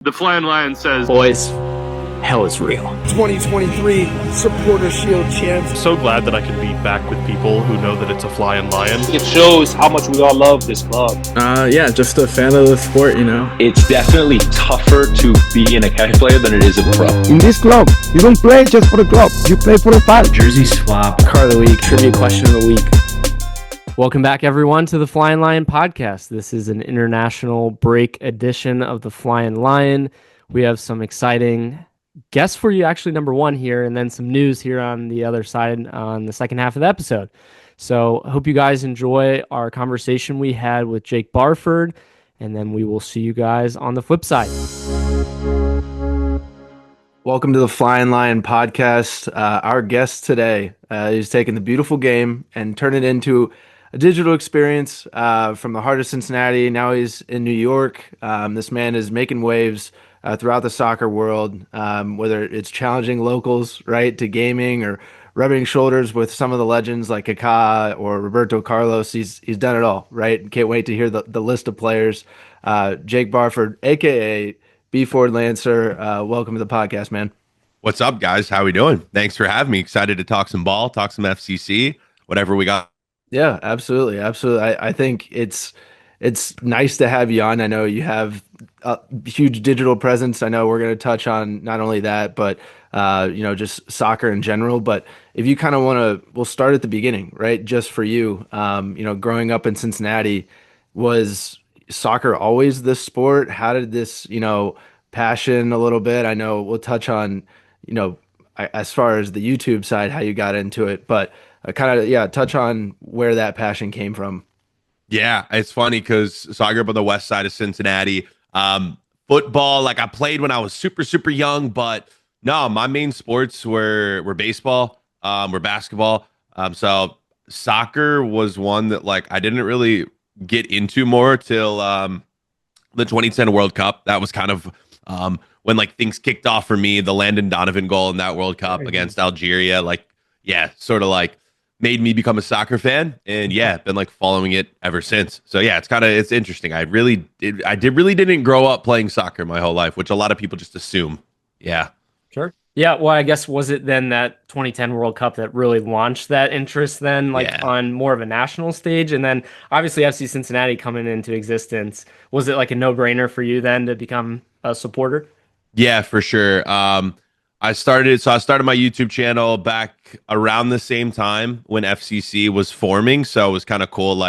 The Flyin Lion says, boys, hell is real. 2023 Supporter Shield champs. So glad that I can be back with people who know that it's a Flyin Lion. It shows how much we all love this club. Yeah, just a fan of the sport, you know. It's definitely tougher to be an academy player than it is a pro. In this club, you don't play just for the club, you play for the fight. Jersey swap, car of the week, trivia question of the week. Welcome back, everyone, to the Flyin Lion Podcast. This is an international break edition of the Flyin Lion. We have some exciting guests for you, actually, number one here, and then some news here on the other side on the second half of the episode. So I hope you guys enjoy our conversation we had with Jake Barford, and then we will see you guys on the flip side. Welcome to the Flyin Lion Podcast. Our guest today is taking the beautiful game and turn it into a digital experience from the heart of Cincinnati. Now he's in New York. This man is making waves throughout the soccer world, whether it's challenging locals, right, to gaming or rubbing shoulders with some of the legends like Kaká or Roberto Carlos. He's done it all, right? Can't wait to hear the list of players. Jake Barford, a.k.a. BFordLancer. Welcome to the podcast, man. What's up, guys? How we doing? Thanks for having me. Excited to talk some ball, talk some FCC, whatever we got. Yeah, absolutely. I think it's nice to have you on. I know you have a huge digital presence. I know we're going to touch on not only that, but just soccer in general. But if you kind of want to, we'll start at the beginning, right? Just for you, growing up in Cincinnati, was soccer always the sport? How did this, passion a little bit? I know we'll touch on, as far as the YouTube side, how you got into it, but touch on where that passion came from. Yeah, it's funny because I grew up on the west side of Cincinnati. Football, I played when I was super, super young, but no, my main sports were baseball, were basketball. So soccer was one that I didn't really get into more till the 2010 World Cup. That was kind of when things kicked off for me. The Landon Donovan goal in that World Cup against Algeria, made me become a soccer fan, and been following it ever since. So it's interesting. I really didn't grow up playing soccer my whole life, which a lot of people just assume. Yeah. Sure. Yeah. Well, I guess was it then that 2010 World Cup that really launched that interest then, on more of a national stage, and then obviously FC Cincinnati coming into existence. Was it a no-brainer for you then to become a supporter? Yeah, for sure. I started my YouTube channel back around the same time when FCC was forming. So it was kind of cool.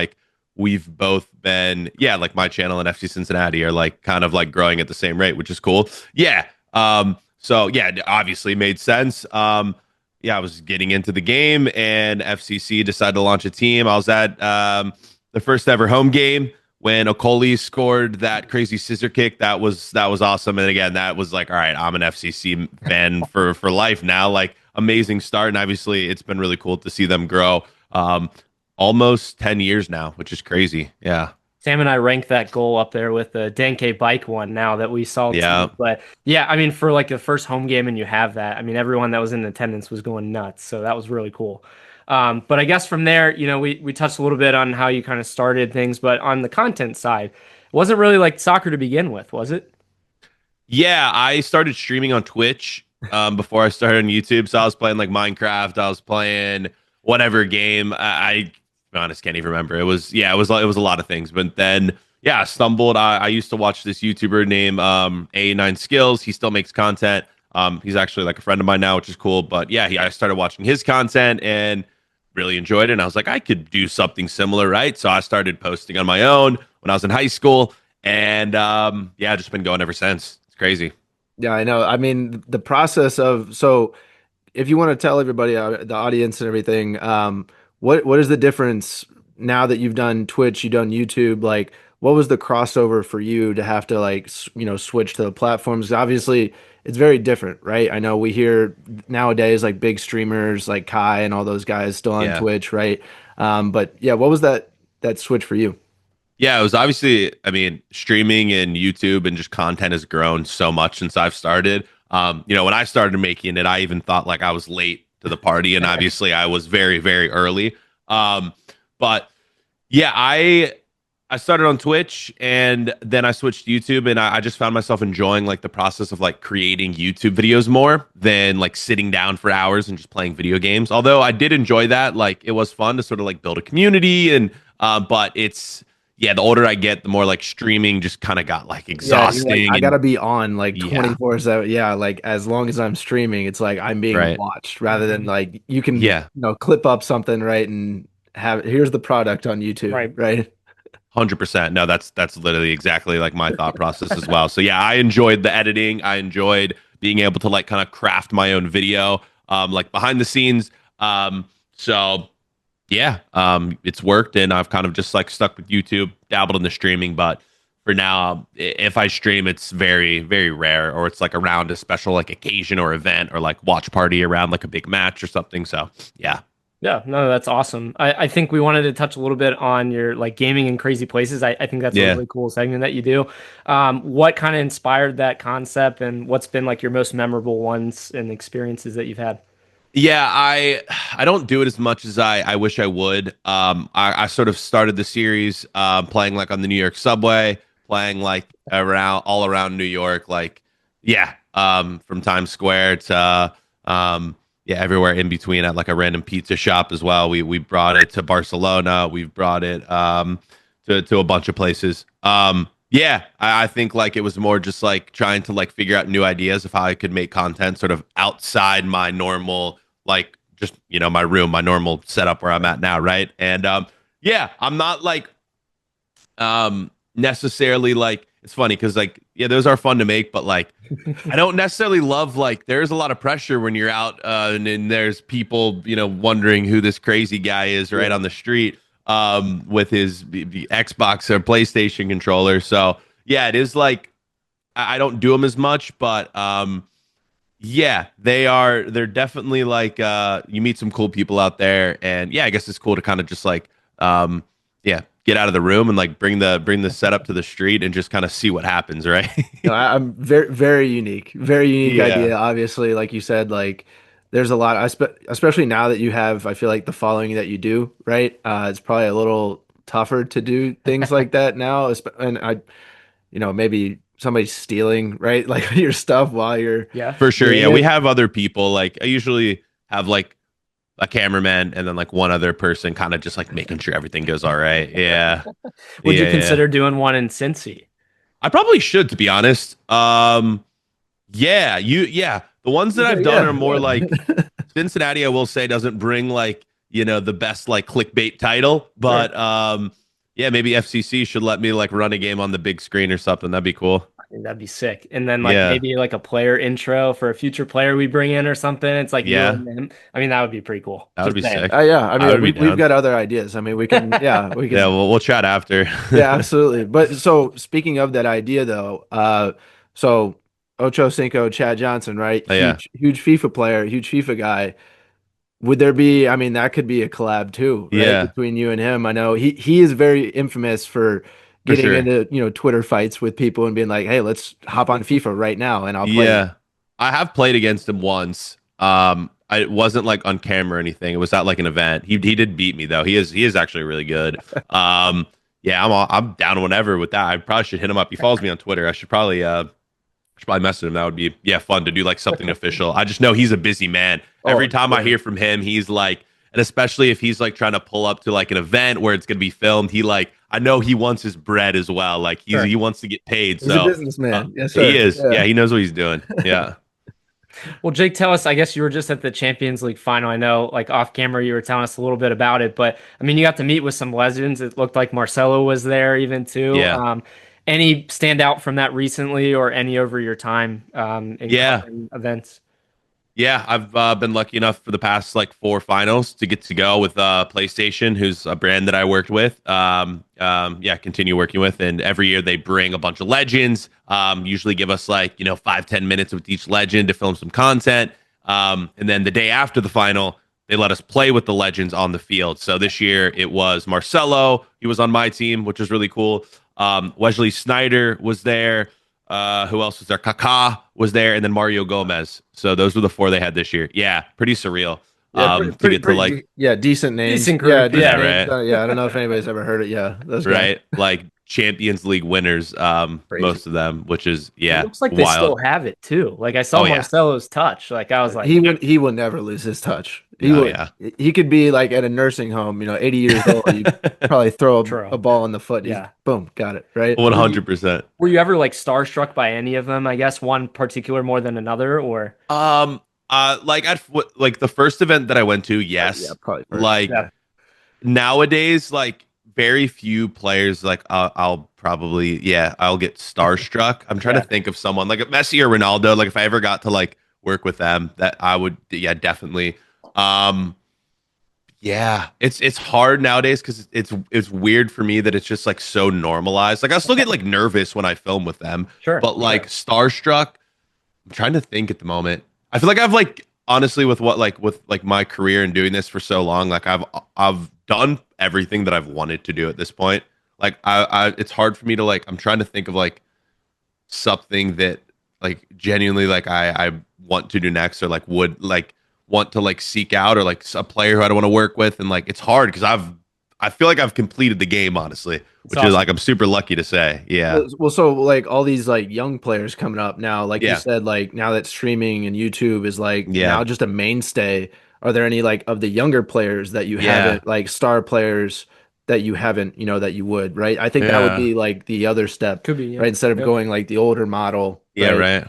We've both been, my channel and FC Cincinnati are growing at the same rate, which is cool. Yeah. It obviously made sense. I was getting into the game and FCC decided to launch a team. I was at the first ever home game when Okoli scored that crazy scissor kick. That was awesome. And again, that was all right, I'm an FCC fan for life now. Amazing start. And obviously it's been really cool to see them grow almost 10 years now, which is crazy. Yeah. Sam and I ranked that goal up there with the Danke bike one now that we saw. Yeah. But for the first home game and you have that, everyone that was in attendance was going nuts. So that was really cool. But I guess from there, we touched a little bit on how you kind of started things, but on the content side, it wasn't really soccer to begin with, was it? Yeah, I started streaming on Twitch before I started on YouTube. So I was playing Minecraft. I was playing whatever game. I to be honest, can't even remember. It was a lot of things. But then, I stumbled. I used to watch this YouTuber named A9 Skills. He still makes content. He's actually a friend of mine now, which is cool. But I started watching his content and really enjoyed it. And I was I could do something similar, right? So I started posting on my own when I was in high school. And just been going ever since. It's crazy. Yeah, I know. The process of, so if you want to tell everybody, the audience and everything, what is the difference now that you've done Twitch, you've done YouTube? What was the crossover for you to have to switch to the platforms? Obviously, it's very different, right? I know we hear nowadays big streamers like Kai and all those guys still on Twitch, right? But what was that switch for you? Yeah, it was obviously, streaming and YouTube and just content has grown so much since I've started. When I started making it, I even thought I was late to the party, and obviously I was very, very early. But I I started on Twitch and then I switched to YouTube, and I just found myself enjoying like the process of like creating YouTube videos more than like sitting down for hours and just playing video games. Although I did enjoy that, like it was fun to sort of like build a community and but it's yeah, the older I get, the more like streaming just kind of got like exhausting. I gotta be on like Yeah. 24/7. Yeah, like as long as I'm streaming, it's like I'm being Right. watched rather than like you can Yeah. clip up something, right, and have here's the product on YouTube, right? 100%. No, that's literally exactly like my thought process as well. So yeah, I enjoyed the editing. I enjoyed being able to like kind of craft my own video, like behind the scenes. So yeah, it's worked, and I've kind of just like stuck with YouTube, dabbled in the streaming, but for now, if I stream, it's very, very rare, or it's like around a special like occasion or event, or like watch party around like a big match or something. So yeah. Yeah, no, that's awesome. I think we wanted to touch a little bit on your like gaming in crazy places. I think that's a really cool segment that you do. What kind of inspired that concept, and what's been like your most memorable ones and experiences that you've had? Yeah, I don't do it as much as I wish I would. I sort of started the series playing like on the New York subway, playing like all around New York, like yeah, from Times Square to yeah, everywhere in between at like a random pizza shop as well. We brought it to Barcelona. We've brought it to a bunch of places. Yeah, I think like it was more just like trying to like figure out new ideas of how I could make content sort of outside my normal like just my room, my normal setup where I'm at now, right? And yeah, I'm not like necessarily like it's funny because like yeah, those are fun to make, but like I don't necessarily love like there's a lot of pressure when you're out and there's people wondering who this crazy guy is right on the street with his the Xbox or PlayStation controller. So yeah, it is like I don't do them as much, but yeah, they're definitely like you meet some cool people out there, and yeah, I guess it's cool to kind of just like yeah, get out of the room and like bring the setup to the street and just kind of see what happens, right? I'm very unique idea. Obviously, like you said, like there's a lot, especially now that you have, I feel like the following that you do, right? It's probably a little tougher to do things like that now, and maybe somebody's stealing, right, like your stuff while you're For sure. Yeah, we have other people. Like I usually have like a cameraman and then like one other person kind of just like making sure everything goes all right. Yeah. Would you consider doing one in Cincy? I probably should, to be honest. Yeah, the ones that I've done are more like Cincinnati, I will say, doesn't bring like, the best like clickbait title, but yeah, maybe FCC should let me like run a game on the big screen or something. That'd be cool. I think that'd be sick. And then like maybe like a player intro for a future player we bring in or something. It's like you and him. I mean, that would be pretty cool. That would be sick. Yeah, I mean, we've got other ideas. I mean, we can yeah, we'll chat after. Yeah, absolutely. But so speaking of that idea though, so Ocho Cinco, Chad Johnson, right? Huge FIFA player, huge FIFA guy. Would there be, I mean, that could be a collab too, right? Between you and him. I know he is very infamous for getting into, Twitter fights with people and being like, hey, let's hop on FIFA right now and I'll play. Yeah. I have played against him once. It wasn't like on camera or anything. It was at like an event. He did beat me though. He is actually really good. Yeah, I'm down whenever with that. I probably should hit him up. He follows me on Twitter. I should probably message him. That would be fun to do like something official. I just know he's a busy man. Every time I hear from him, he's like, and especially if he's like trying to pull up to like an event where it's gonna be filmed, he like I know he wants his bread as well. Like he wants to get paid. He's a businessman. Yes, sir. He is. Yeah, he knows what he's doing. Yeah. Well, Jake, tell us, I guess you were just at the Champions League final. I know, like off camera, you were telling us a little bit about it, but I mean, you got to meet with some legends. It looked like Marcelo was there even too. Yeah. Any stand out from that recently or any over your time in events? Yeah, I've been lucky enough for the past like 4 finals to get to go with PlayStation, who's a brand that I worked with. Continue working with, and every year they bring a bunch of legends. Usually give us like 5-10 minutes with each legend to film some content, and then the day after the final, they let us play with the legends on the field. So this year it was Marcelo. He was on my team, which was really cool. Wesley Sneijder was there. Who else was there? Kaká was there, and then Mario Gomez. So those were the 4 they had this year. Yeah, pretty surreal. Yeah, to get to like decent names. Decent group. Decent Yeah, names. right. Yeah, I don't know if anybody's ever heard it. Yeah, those guys. Right, like Champions League winners, most of them, which is It looks like they still have it too. Like I saw Marcelo's touch. Like I was like, he will never lose his touch. He could be like at a nursing home, 80 years old. You probably throw a ball in the foot. Yeah, boom, got it right. 100%. Were you ever like starstruck by any of them? I guess one particular more than another, or like the first event that I went to, yes. Yeah, probably first. Like nowadays, like very few players. Like I'll probably I'll get starstruck. I'm trying to think of someone like Messi or Ronaldo. Like if I ever got to like work with them, that I would definitely. It's hard nowadays because it's weird for me that it's just like so normalized. Like I still get like nervous when I film with them, but like starstruck, I'm trying to think at the moment. I feel like I've like honestly with my career and doing this for so long, like I've done everything that I've wanted to do at this point. Like I it's hard for me to like, I'm trying to think of like something that like genuinely like I want to do next or like would like want to like seek out or like a player who I don't want to work with. And like, it's hard because I feel like I've completed the game, honestly, which is like, I'm super lucky to say. Yeah. Well, so like all these like young players coming up now, like you said, like now that streaming and YouTube is like now just a mainstay. Are there any like of the younger players that you haven't, like star players that you haven't, that you would, right? I think that would be like the other step, could be, right? Instead of going like the older model. Yeah. Right.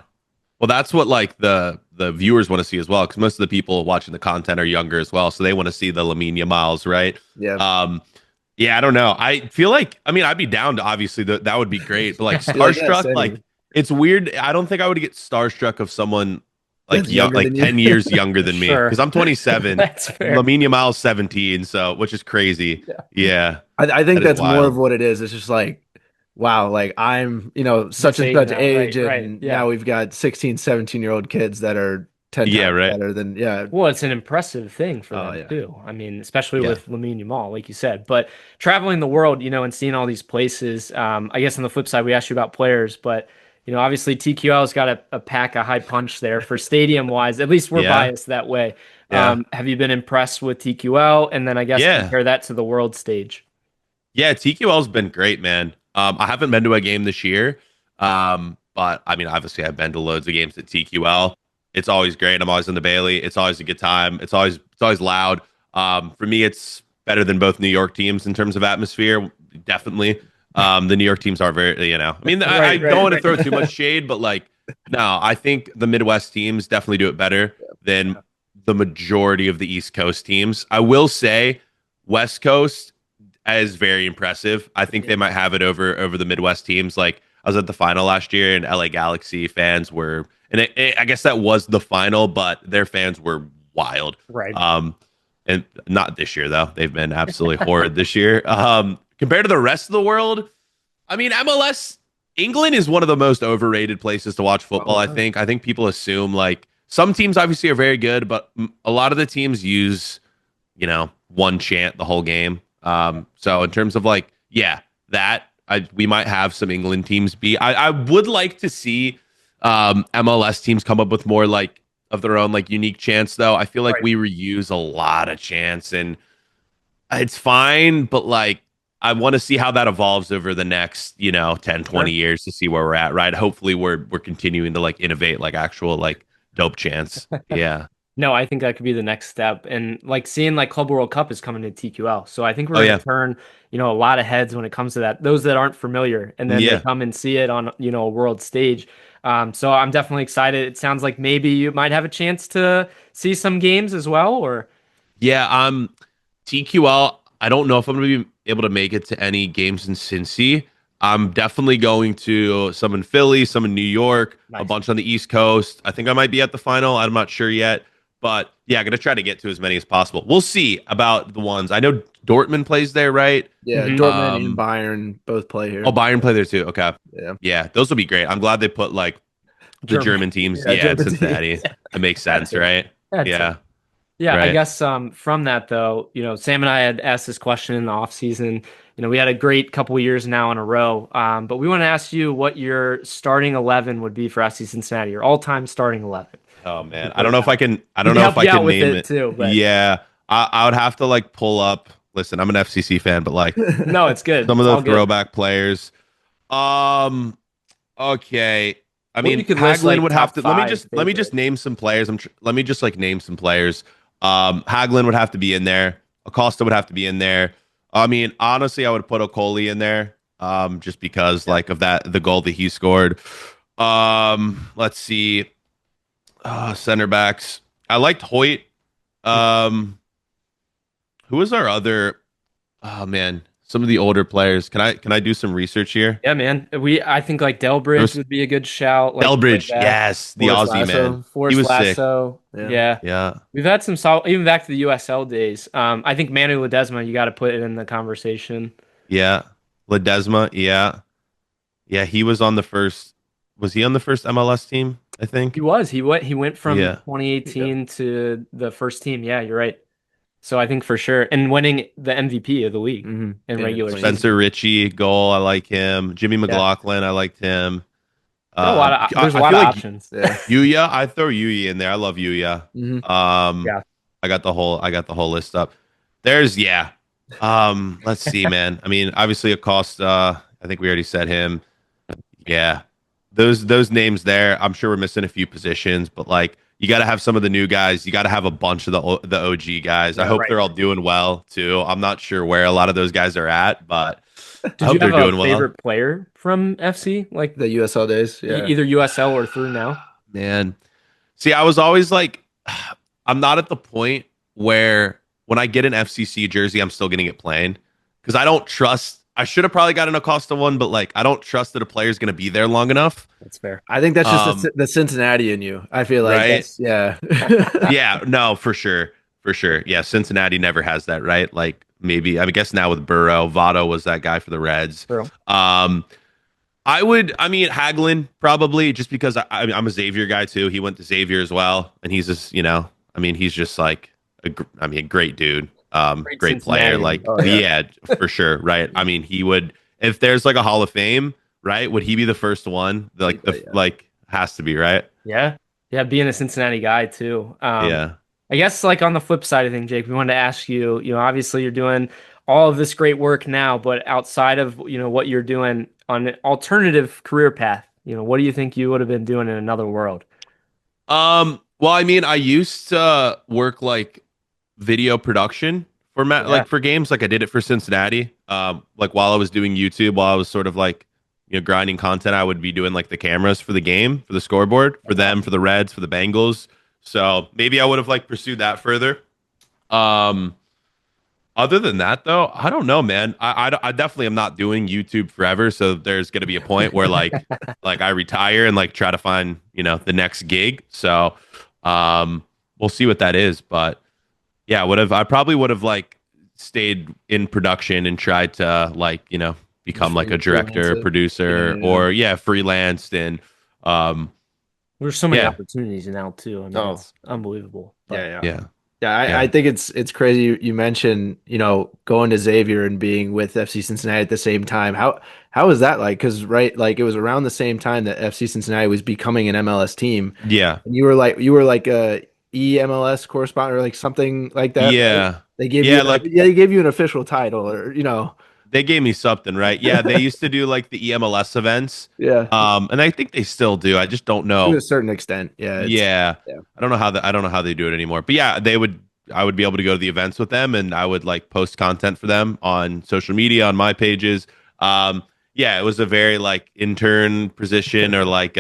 Well, that's what like the viewers want to see as well, because most of the people watching the content are younger as well, so they want to see the Lamine Yamals, right? Yeah. I don't know. I feel like, I mean, I'd be down to obviously that would be great, but like starstruck, like it's weird. I don't think I would get starstruck of someone like young, like 10 years younger than me, because I'm 27. That's fair. Lamine Yamal's 17, so which is crazy. Yeah. I think that's more of what it is. It's just like, wow, like I'm, such and such age, and now we've got 16, 17-year-old kids that are 10 times better than, Well, it's an impressive thing for them too. I mean, especially with Lamine Yamal, like you said. But traveling the world, and seeing all these places, I guess on the flip side, we asked you about players, but obviously TQL's got a pack a high punch there for stadium wise. At least we're biased that way. Have you been impressed with TQL? And then I guess compare that to the world stage. Yeah, TQL's been great, man. I haven't been to a game this year, but I mean, obviously, I've been to loads of games at TQL. It's always great. I'm always in the Bailey. It's always a good time. It's always loud. For me, it's better than both New York teams in terms of atmosphere. Definitely, the New York teams are very, I mean, I don't want to throw too much shade, but like, no, I think the Midwest teams definitely do it better than the majority of the East Coast teams. I will say, West Coast is very impressive. I think they might have it over the Midwest teams. Like I was at the final last year, and LA Galaxy fans were, and I guess that was the final, but their fans were wild. Right. And not this year though. They've been absolutely horrid this year. Compared to the rest of the world, I mean, MLS, England is one of the most overrated places to watch football. I think people assume like some teams obviously are very good, but a lot of the teams use, one chant the whole game. So in terms of like, we might have some England teams be. I would like to see MLS teams come up with more like of their own like unique chants though. I feel like we reuse a lot of chants and it's fine, but like I want to see how that evolves over the next, 10, 20 years to see where we're at, right? Hopefully we're continuing to like innovate like actual like dope chants. Yeah. No, I think that could be the next step. And like seeing like Club World Cup is coming to TQL. So I think we're going to turn, a lot of heads when it comes to that. Those that aren't familiar, and then they come and see it on, a world stage. So I'm definitely excited. It sounds like maybe you might have a chance to see some games as well, or? Yeah, TQL, I don't know if I'm going to be able to make it to any games in Cincy. I'm definitely going to some in Philly, some in New York, a bunch on the East Coast. I think I might be at the final. I'm not sure yet. But yeah, I'm going to try to get to as many as possible. We'll see about the ones. I know Dortmund plays there, right? Yeah, Dortmund and Bayern both play here. Oh, Bayern play there too. Okay. Yeah, those will be great. I'm glad they put like the German teams in Cincinnati. It makes sense, right? Yeah. Yeah, I Right. guess from that though, Sam and I had asked this question in the off season. We had a great couple of years now in a row. But we want to ask you what your starting 11 would be for FC Cincinnati, your all-time starting 11. Oh man, I don't know if I can. I We don't can know help if I you out can with name it it. too, but Yeah, I would have to like pull up. Listen, I'm an FCC fan, but like no, it's good. some of It's the all good. throwback players. Okay. I What if mean, you could list, Hagelin like, would have top to. Let me 5 just name some players. Let me just like name some players. Hagelin would have to be in there. Acosta would have to be in there. I mean, honestly, I would put Okoli in there. Just because like of the goal that he scored. Let's see. Center backs. I liked Hoyt. Who was our other? Oh man, some of the older players. Can I do some research here? Yeah, man. I think like Delbridge would be a good shout. Like Delbridge, like that. yes, the Forrest Aussie Lasso. man. Forrest He was sick. Lasso. Yeah. Yeah. We've had some solid, even back to the USL days. I think Manu Ledesma, you got to put it in the conversation. Yeah. Ledesma, yeah. Yeah, he was on the first. Was he on the first MLS team? I think He was. He went from Yeah. 2018 to the first team. Yeah, you're right. So I think for sure, and winning the MVP of the league in regular season. Spencer Ritchie, goal. I like him. Jimmy McLaughlin, I liked him. There's a lot of like options. Yeah. Yuya, I throw Yuya in there. I love Yuya. Yeah. I got the whole list up. There's let's see, man. I mean, obviously Acosta, I think we already said him. Yeah. Those names there, I'm sure we're missing a few positions, but like you got to have some of the new guys. You got to have a bunch of the OG guys. I hope they're all doing well too. I'm not sure where a lot of those guys are at, but I hope they're doing well. Favorite player from FC, like The USL days. Yeah. either USL or through now? Man, see, I was always like, I'm not at the point where when I get an FCC jersey, I'm still getting it plain because I don't trust. I should have probably got an Acosta one, but like I don't trust that a player's going to be there long enough. That's fair. I think that's just the Cincinnati in you. I feel like Right? yeah. Yeah, no, for sure. Yeah, Cincinnati never has that, right? Like maybe I guess now with Burrow, Votto was that guy for the Reds. True. I mean Hagelin probably just because I'm a Xavier guy too. He went to Xavier as well, and he's just he's just like a great dude. Great player. Like yeah, for sure, right? I mean, he would if there's like a Hall of Fame, right? Would he be the first one? Like has to be, right? Yeah. Yeah, being a Cincinnati guy too. Yeah. I guess like on the flip side of things, Jake, we wanted to ask you, obviously you're doing all of this great work now, but outside of, what you're doing on an alternative career path, what do you think you would have been doing in another world? Well, I mean, I used to work like video production for like for games. Like I did it for Cincinnati. Like while I was doing YouTube, while I was sort of like, grinding content, I would be doing like the cameras for the game, for the scoreboard, for them, for the Reds, for the Bengals. So maybe I would have like pursued that further. Other than that, though, I don't know, man. I definitely am not doing YouTube forever. So there's going to be a point where like I retire and like try to find the next gig. So we'll see what that is. But yeah, I probably would have like stayed in production and tried to like become like a director, producer, or freelanced and There's so many opportunities now too. I mean, it's unbelievable. But, I think it's crazy. You mentioned, going to Xavier and being with FC Cincinnati at the same time. How was that like? Because like it was around the same time that FC Cincinnati was becoming an MLS team. Yeah, and you were like a EMLS correspondent or like something like that. Yeah, right? They gave you they gave you an official title or They gave me something, right? Yeah, they used to do like the EMLS events. Yeah. And I think they still do. I just don't know to a certain extent. Yeah. Yeah. I don't know how they do it anymore. But yeah, I would be able to go to the events with them and I would like post content for them on social media, on my pages. Yeah, it was a very like intern position or like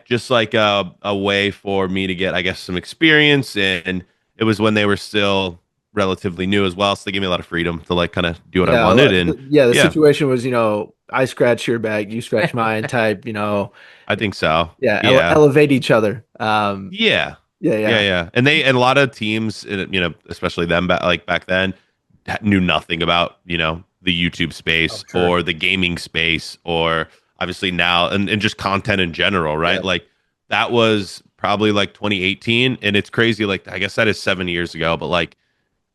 just like a way for me to get, I guess, some experience. And it was when they were still relatively new as well, so they gave me a lot of freedom to like kind of do what I wanted. And the situation was, I scratch your back, you scratch mine type, I think so. Elevate each other. And a lot of teams, especially them back then, knew nothing about the YouTube space or the gaming space or obviously now and just content in general, right? Like that was probably like 2018. And it's crazy. Like, I guess that is 7 years ago, but like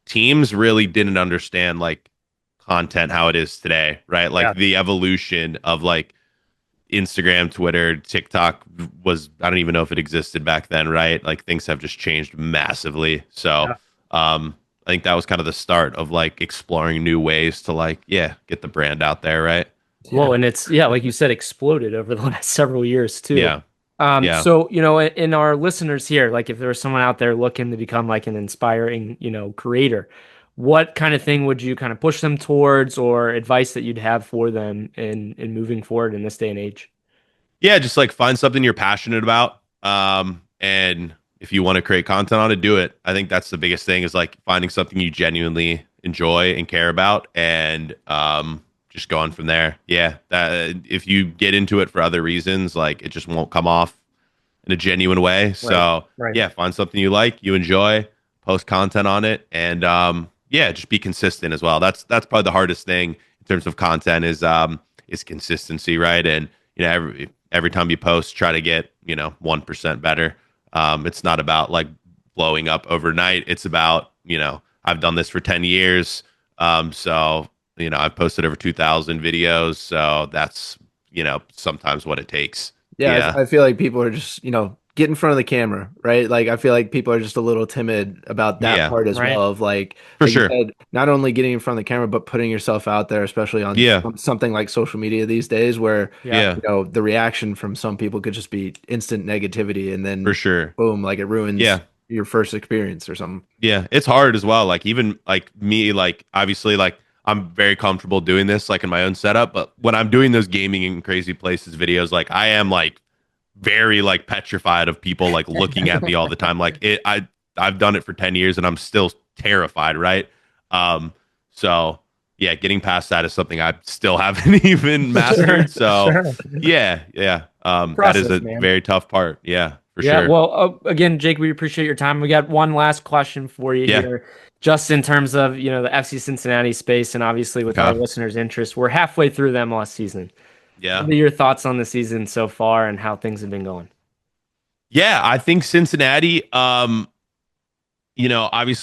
teams really didn't understand like content how it is today, right? Like the evolution of like Instagram, Twitter, TikTok was, I don't even know if it existed back then, right? Like things have just changed massively. So I think that was kind of the start of like exploring new ways to like, get the brand out there, right? Well, and it's, like you said, exploded over the last several years too. So, in our listeners here, like if there was someone out there looking to become like an inspiring, creator, what kind of thing would you kind of push them towards, or advice that you'd have for them in moving forward in this day and age? Yeah, just like find something you're passionate about. And if you want to create content on it, do it. I think that's the biggest thing, is like finding something you genuinely enjoy and care about, and just going from there. Yeah, that if you get into it for other reasons, like it just won't come off in a genuine way. So yeah, find something you like, you enjoy, post content on it, and just be consistent as well. That's probably the hardest thing in terms of content is consistency, right? And every time you post, try to get 1% better. It's not about like blowing up overnight. It's about I've done this for 10 years, so I've posted over 2,000 videos, so that's sometimes what it takes. I feel like people are just get in front of the camera, right? Like I feel like people are just a little timid about that part as well, of like, for sure, you said, not only getting in front of the camera but putting yourself out there, especially on something like social media these days, where the reaction from some people could just be instant negativity, and then for sure, boom, like it ruins your first experience or something. It's hard as well. Like even like me, like obviously like I'm very comfortable doing this like in my own setup, but when I'm doing those gaming in crazy places videos, like I am like very like petrified of people like looking at me all the time. Like I've done it for 10 years and I'm still terrified, right? So yeah, getting past that is something I still haven't even mastered. So that is a very tough part. Yeah, for sure. Well, again, Jake, we appreciate your time. We got one last question for you here. Just in terms of, the FC Cincinnati space, and obviously with our listeners' interest, we're halfway through the MLS season. Yeah. What are your thoughts on the season so far and how things have been going? Yeah, I think Cincinnati, obviously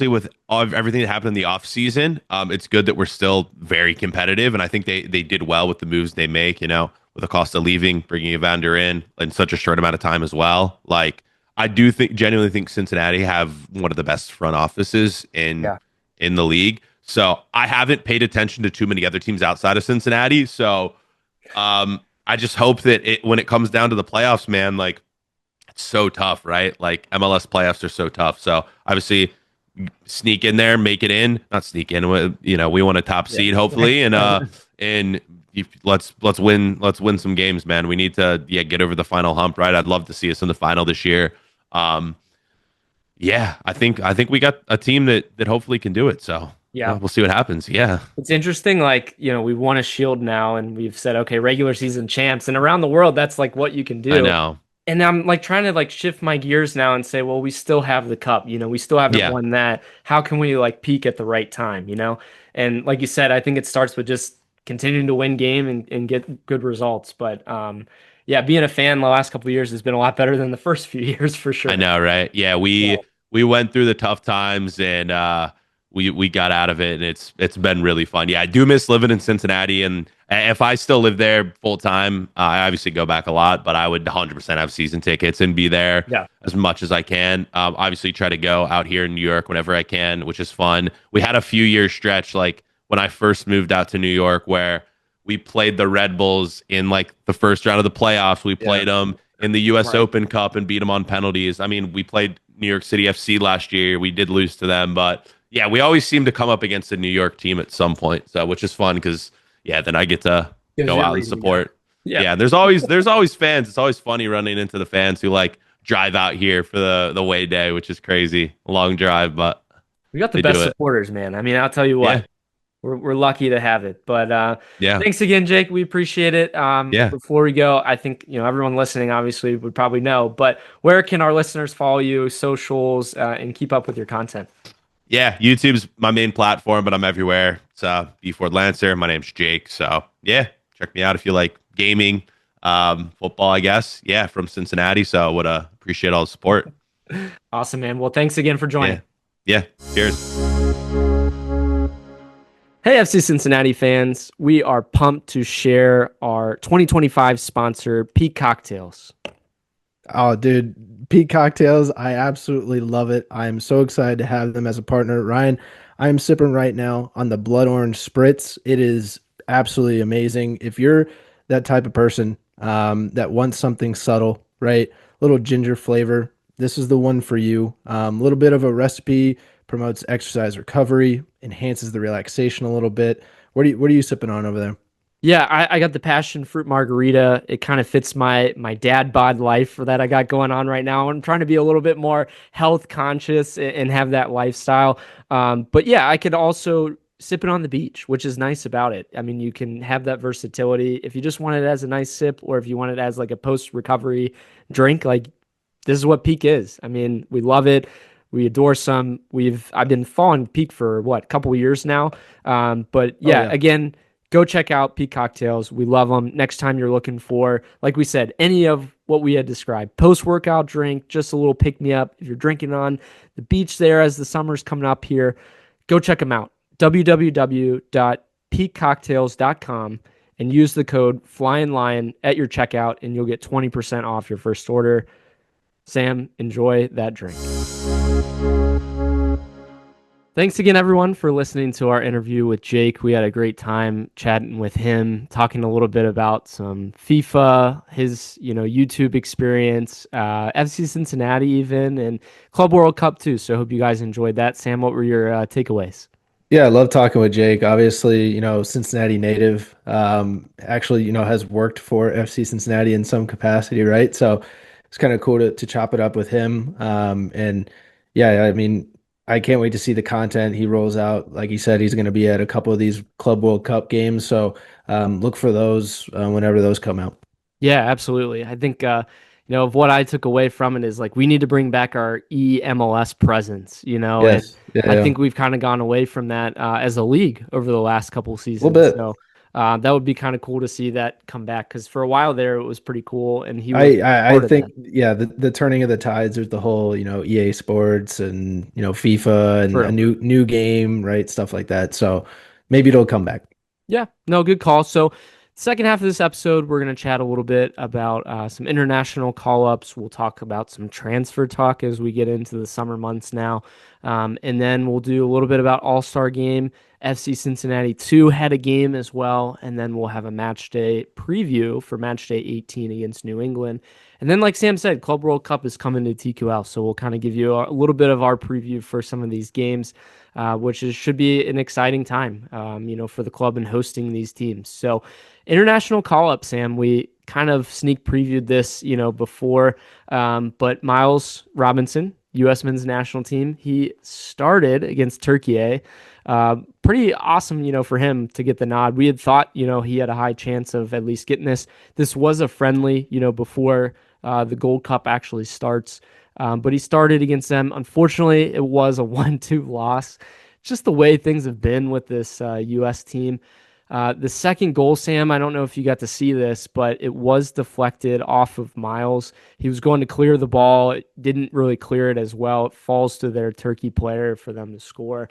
with everything that happened in the off season, it's good that we're still very competitive. And I think they did well with the moves they make, with Acosta leaving, bringing Evander in such a short amount of time as well. Like, I do genuinely think Cincinnati have one of the best front offices in the league. So I haven't paid attention to too many other teams outside of Cincinnati. So I just hope that when it comes down to the playoffs, man, like it's so tough, right? Like MLS playoffs are so tough. So obviously sneak in there, make it in, not sneak in. We want a top seed hopefully, and let's win some games, man. We need to get over the final hump, right? I'd love to see us in the final this year. I think we got a team that hopefully can do it. So we'll see what happens. Yeah, it's interesting. Like we've won a Shield now, and we've said okay, regular season champs, and around the world, that's like what you can do. I know. And I'm like trying to like shift my gears now and say, well, we still have the cup. We still haven't won that. How can we like peak at the right time? And like you said, I think it starts with just continuing to win game and get good results. But being a fan the last couple of years has been a lot better than the first few years for sure. I know, right? Yeah, we went through the tough times and we got out of it, and it's been really fun. Yeah, I do miss living in Cincinnati, and if I still live there full time, I obviously go back a lot, but I would 100% have season tickets and be there as much as I can. Obviously, try to go out here in New York whenever I can, which is fun. We had a few year stretch like when I first moved out to New York where we played the Red Bulls in like the first round of the playoffs. We played them in the US Open Cup and beat them on penalties. I mean, we played New York City FC last year. We did lose to them, but yeah, we always seem to come up against a New York team at some point. So, which is fun because then I get to go out and support. Yeah, there's always fans. It's always funny running into the fans who like drive out here for the away day, which is crazy. A long drive, but we got the best supporters, man. I mean, I'll tell you what. Yeah. We're lucky to have it, but thanks again, Jake. We appreciate it. Before we go, I think everyone listening obviously would probably know, but where can our listeners follow you, socials, and keep up with your content? Yeah, YouTube's my main platform, but I'm everywhere. It's BFordLancer. My name's Jake, so check me out if you like gaming. football, I guess. Yeah, from Cincinnati. So I would appreciate all the support. Awesome, man. Well, thanks again for joining. Yeah. Cheers. Hey, FC Cincinnati fans. We are pumped to share our 2025 sponsor, Peak Cocktails. Oh, dude, Peak Cocktails. I absolutely love it. I am so excited to have them as a partner. Ryan, I am sipping right now on the Blood Orange Spritz. It is absolutely amazing. If you're that type of person that wants something subtle, right? Little ginger flavor, this is the one for you. A little bit of a recipe, promotes exercise recovery, enhances the relaxation a little bit. What are you sipping on over there? Yeah, I got the passion fruit margarita. It kind of fits my dad bod life that I got going on right now. I'm trying to be a little bit more health conscious and have that lifestyle. But yeah, I could also sip it on the beach, which is nice about it. I mean, you can have that versatility. If you just want it as a nice sip, or if you want it as like a post recovery drink, like this is what Peak is. I mean, we love it. We adore some. I've been following Peak for a couple of years now. But yeah, again, go check out Peak Cocktails. We love them. Next time you're looking for, like we said, any of what we had described, post-workout drink, just a little pick-me-up. If you're drinking on the beach there as the summer's coming up here, go check them out. www.peakcocktails.com and use the code Flyin Lion at your checkout, and you'll get 20% off your first order. Sam, enjoy that drink. Thanks again, everyone, for listening to our interview with Jake. We had a great time chatting with him, talking a little bit about some FIFA, his YouTube experience, FC Cincinnati even, and Club World Cup too. So I hope you guys enjoyed that. Sam, what were your takeaways? Yeah, I love talking with Jake. Obviously, Cincinnati native, actually, has worked for FC Cincinnati in some capacity, right? So it's kind of cool to chop it up with him. And yeah, I mean, I can't wait to see the content he rolls out. Like he said, he's going to be at a couple of these Club World Cup games. So look for those whenever those come out. Yeah, absolutely. I think, of what I took away from it is like, we need to bring back our MLS presence, Yes. I think we've kind of gone away from that as a league over the last couple of seasons. A little bit. So that would be kind of cool to see that come back, because for a while there it was pretty cool, and he I think the turning of the tides with the whole EA Sports and FIFA and a new game, right, stuff like that. So maybe it'll come back. Yeah, no, good call. So second half of this episode, we're going to chat a little bit about some international call-ups. We'll talk about some transfer talk as we get into the summer months now. And then we'll do a little bit about All-Star Game. FC Cincinnati 2 had a game as well. And then we'll have a match day preview for match day 18 against New England. And then, like Sam said, Club World Cup is coming to TQL. So we'll kind of give you a little bit of our preview for some of these games, which should be an exciting time, for the club and hosting these teams. So international call-up, Sam, we kind of sneak previewed this, before, but Miles Robinson, U.S. men's national team, he started against Turkey. Pretty awesome, for him to get the nod. We had thought, he had a high chance of at least getting this. This was a friendly, before the Gold Cup actually starts, but he started against them. Unfortunately, it was a 1-2 loss. Just the way things have been with this U.S. team. The second goal, Sam, I don't know if you got to see this, but it was deflected off of Miles. He was going to clear the ball. It didn't really clear it as well. It falls to their Turkey player for them to score.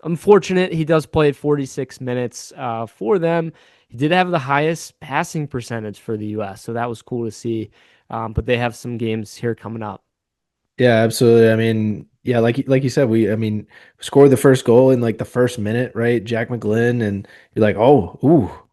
Unfortunate. He does play 46 minutes for them. He did have the highest passing percentage for the U.S., so that was cool to see. But they have some games here coming up. Yeah, absolutely. I mean, yeah, like you said, we scored the first goal in like the first minute, right? Jack McGlynn, and you're like,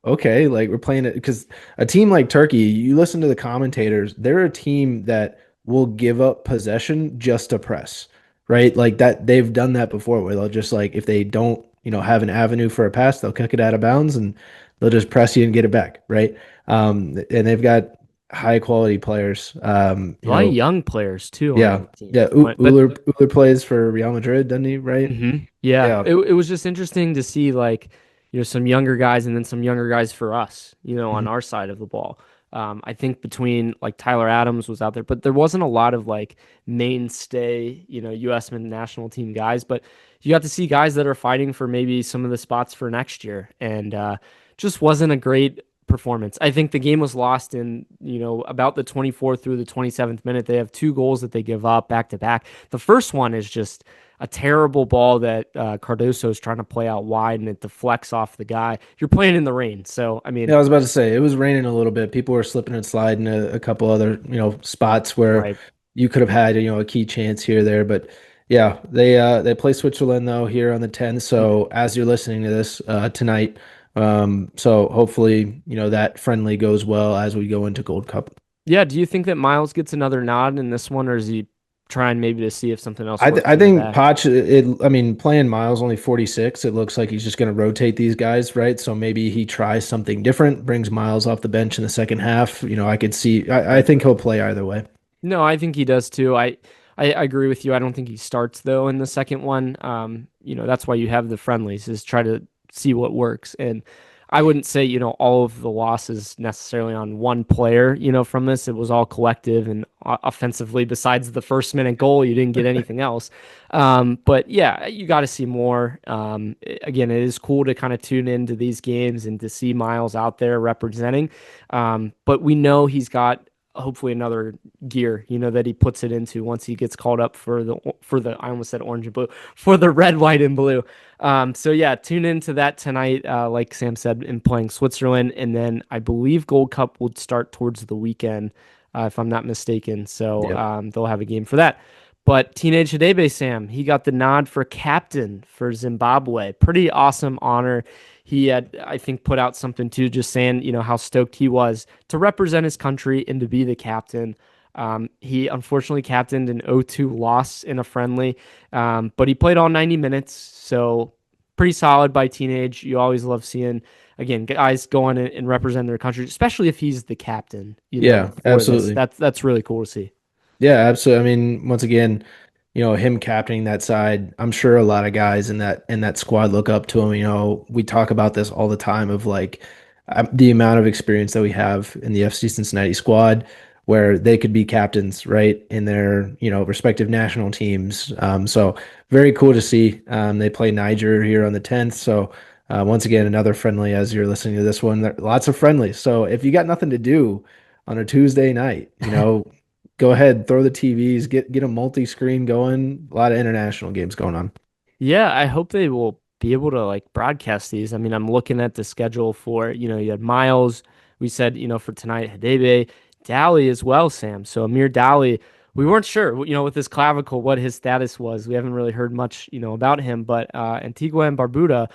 okay, like we're playing it, because a team like Turkey, you listen to the commentators, they're a team that will give up possession just to press, right? Like that, they've done that before, where they'll just, like, if they don't, have an avenue for a pass, they'll kick it out of bounds and they'll just press you and get it back, right? And they've got high quality players. A lot of young players too. Yeah. Uller plays for Real Madrid, doesn't he? Right. Mm-hmm. Yeah. It was just interesting to see, like, some younger guys and then some younger guys for us, on our side of the ball. I think between, like, Tyler Adams was out there, but there wasn't a lot of, like, mainstay, USMNT national team guys, but you got to see guys that are fighting for maybe some of the spots for next year, and just wasn't a great performance. I think the game was lost in, about the 24th through the 27th minute. They have 2 goals that they give up back to back. The first one is just a terrible ball that Cardoso is trying to play out wide, and it deflects off the guy. You're playing in the rain, so I mean, Yeah, I was about to say it was raining a little bit. People were slipping and sliding a couple other spots where right. you could have had a key chance here or there, but yeah, they play Switzerland though here on the 10th. So as you're listening to this tonight, so hopefully that friendly goes well as we go into Gold Cup. Yeah, do you think that Miles gets another nod in this one, or is he trying maybe to see if something else works? I think Poch, I mean, playing Miles only 46, it looks like he's just going to rotate these guys, right? So maybe he tries something different, brings Miles off the bench in the second half. I could see, I think he'll play either way. No, I think he does too. I agree with you. I don't think he starts though in the second one. That's why you have the friendlies, is try to see what works. And I wouldn't say, all of the losses necessarily on one player, from this. It was all collective, and offensively, besides the first minute goal, you didn't get anything else. But yeah, you got to see more. Again, it is cool to kind of tune into these games and to see Miles out there representing. But we know he's got hopefully another gear, that he puts it into once he gets called up for the I almost said orange and blue, for the red, white, and blue. So yeah, tune into that tonight, like Sam said, in playing Switzerland, and then I believe Gold Cup would start towards the weekend, if I'm not mistaken. So they'll have a game for that. But Teenage Hadebe, Sam, he got the nod for captain for Zimbabwe. Pretty awesome honor. He had, I think, put out something too, just saying, how stoked he was to represent his country and to be the captain. He unfortunately captained an 0-2 loss in a friendly, but he played all 90 minutes, so pretty solid by Teenage. You always love seeing, again, guys go on and represent their country, especially if he's the captain. Yeah, absolutely. That's really cool to see. Yeah, absolutely. I mean, once again, him captaining that side, I'm sure a lot of guys in that squad look up to him. We talk about this all the time of like the amount of experience that we have in the FC Cincinnati squad where they could be captains, right, in their, respective national teams. So very cool to see. They play Niger here on the 10th. So once again, another friendly as you're listening to this one. Lots of friendlies. So if you got nothing to do on a Tuesday night, go ahead, throw the TVs, get a multi-screen going. A lot of international games going on. Yeah, I hope they will be able to like broadcast these. I mean, I'm looking at the schedule for, you had Miles, we said, for tonight, Hadebe, Dally as well, Sam. So Amir Dally, we weren't sure, with his clavicle, what his status was. We haven't really heard much, about him, but Antigua and Barbuda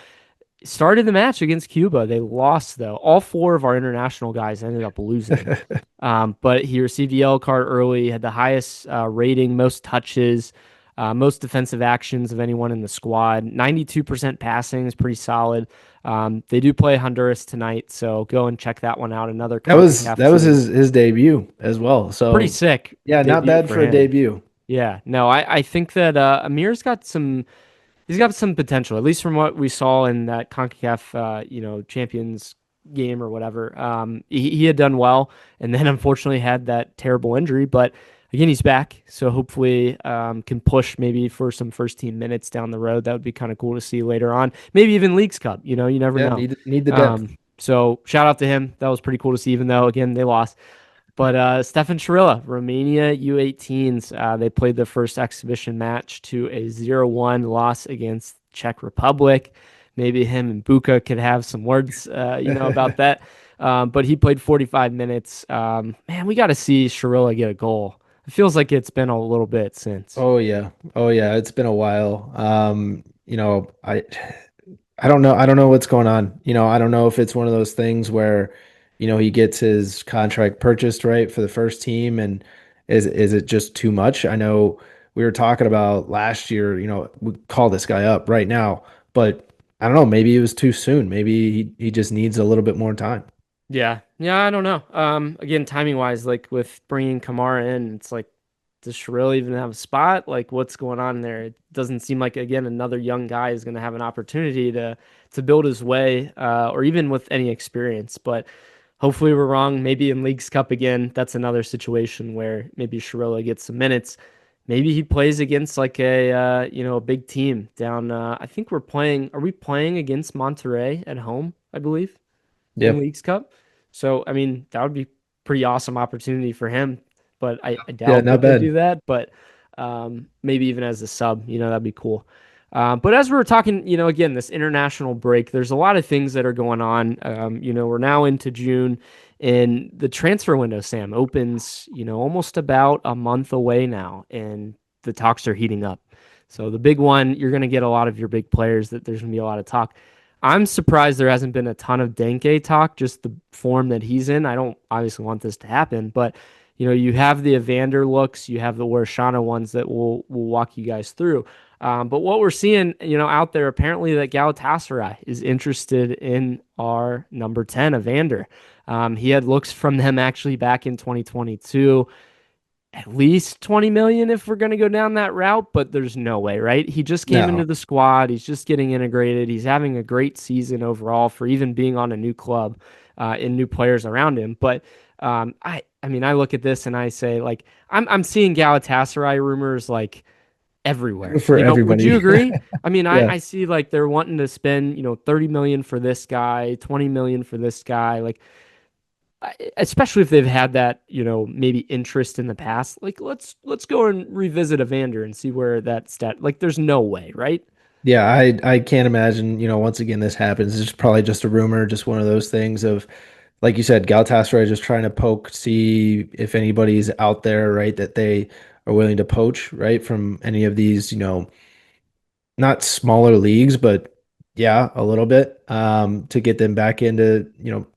started the match against Cuba. They lost, though. All 4 of our international guys ended up losing. But he received a yellow card early, had the highest rating, most touches, most defensive actions of anyone in the squad. 92% passing is pretty solid. They do play Honduras tonight, so go and check that one out. Another that was his debut as well. So pretty sick. Yeah, not bad for a debut. Yeah, no, I think that Amir's got some. He's got some potential, at least from what we saw in that CONCACAF, Champions game or whatever. He had done well, and then unfortunately had that terrible injury. But again, he's back, so hopefully can push maybe for some first team minutes down the road. That would be kind of cool to see later on. Maybe even Leagues Cup. You never know. Need the depth. So shout out to him. That was pretty cool to see, even though again they lost. But Stefan Schirilla, Romania U18s, they played their first exhibition match to a 0-1 loss against Czech Republic. Maybe him and Buka could have some words, about that. But he played 45 minutes. Man, we got to see Schirilla get a goal. It feels like it's been a little bit since. Oh yeah, it's been a while. I don't know. I don't know what's going on. I don't know if it's one of those things where he gets his contract purchased right for the first team, and is it just too much? I know we were talking about last year, we call this guy up right now, but I don't know, maybe it was too soon. Maybe he just needs a little bit more time. Yeah, I don't know. Again, timing wise, like with bringing Kamara in, it's like, does Schirilla even have a spot? Like, what's going on there? It doesn't seem like, again, another young guy is going to have an opportunity to build his way, or even with any experience. But hopefully we're wrong. Maybe in Leagues Cup again, that's another situation where maybe Schirilla gets some minutes. Maybe he plays against like a big team down. I think we're playing. Are we playing against Monterrey at home? I believe. Yeah. In Leagues Cup. So, I mean, that would be pretty awesome opportunity for him, but I Yeah, doubt not that they bad. do that. But maybe even as a sub, that'd be cool. But as we were talking, again, this international break, there's a lot of things that are going on. We're now into June, and the transfer window, Sam, opens, almost about a month away now, and the talks are heating up. So the big one, you're going to get a lot of your big players. That there's going to be a lot of talk. I'm surprised there hasn't been a ton of Denke talk, just the form that he's in. I don't obviously want this to happen, but you have the Evander looks, you have the Warshana ones that we'll walk you guys through. But what we're seeing, out there, apparently that Galatasaray is interested in our number 10, Evander. He had looks from them actually back in 2022. At least 20 million if we're going to go down that route, but there's no way, right? He just came into the squad. He's just getting integrated. He's having a great season overall for even being on a new club and new players around him. But I mean, I look at this and I say, like, I'm seeing Galatasaray rumors like everywhere. For everybody. Would you agree? I mean, Yeah. I see like they're wanting to spend, 30 million for this guy, 20 million for this guy. Like, especially if they've had that, maybe interest in the past. Like, let's go and revisit Evander and see where that stat. Like, there's no way, right? Yeah, I can't imagine, once again this happens. It's probably just a rumor, just one of those things of, like you said, Galatasaray just trying to poke, see if anybody's out there, right, that they are willing to poach, right, from any of these, not smaller leagues, but yeah, a little bit, to get them back into,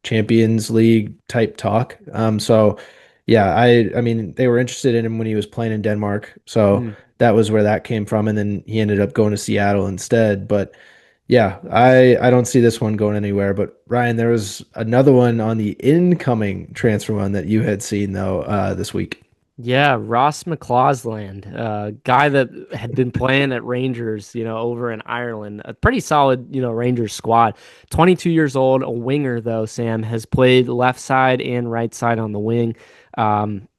Champions League type talk. So yeah, I mean, they were interested in him when he was playing in Denmark. So that was where that came from. And then he ended up going to Seattle instead. But yeah, I don't see this one going anywhere. But Ryan, there was another one on the incoming transfer one that you had seen though, this week. Yeah, Ross McCausland, guy that had been playing at Rangers, over in Ireland, a pretty solid, Rangers squad. 22 years old, a winger though. Sam has played left side and right side on the wing.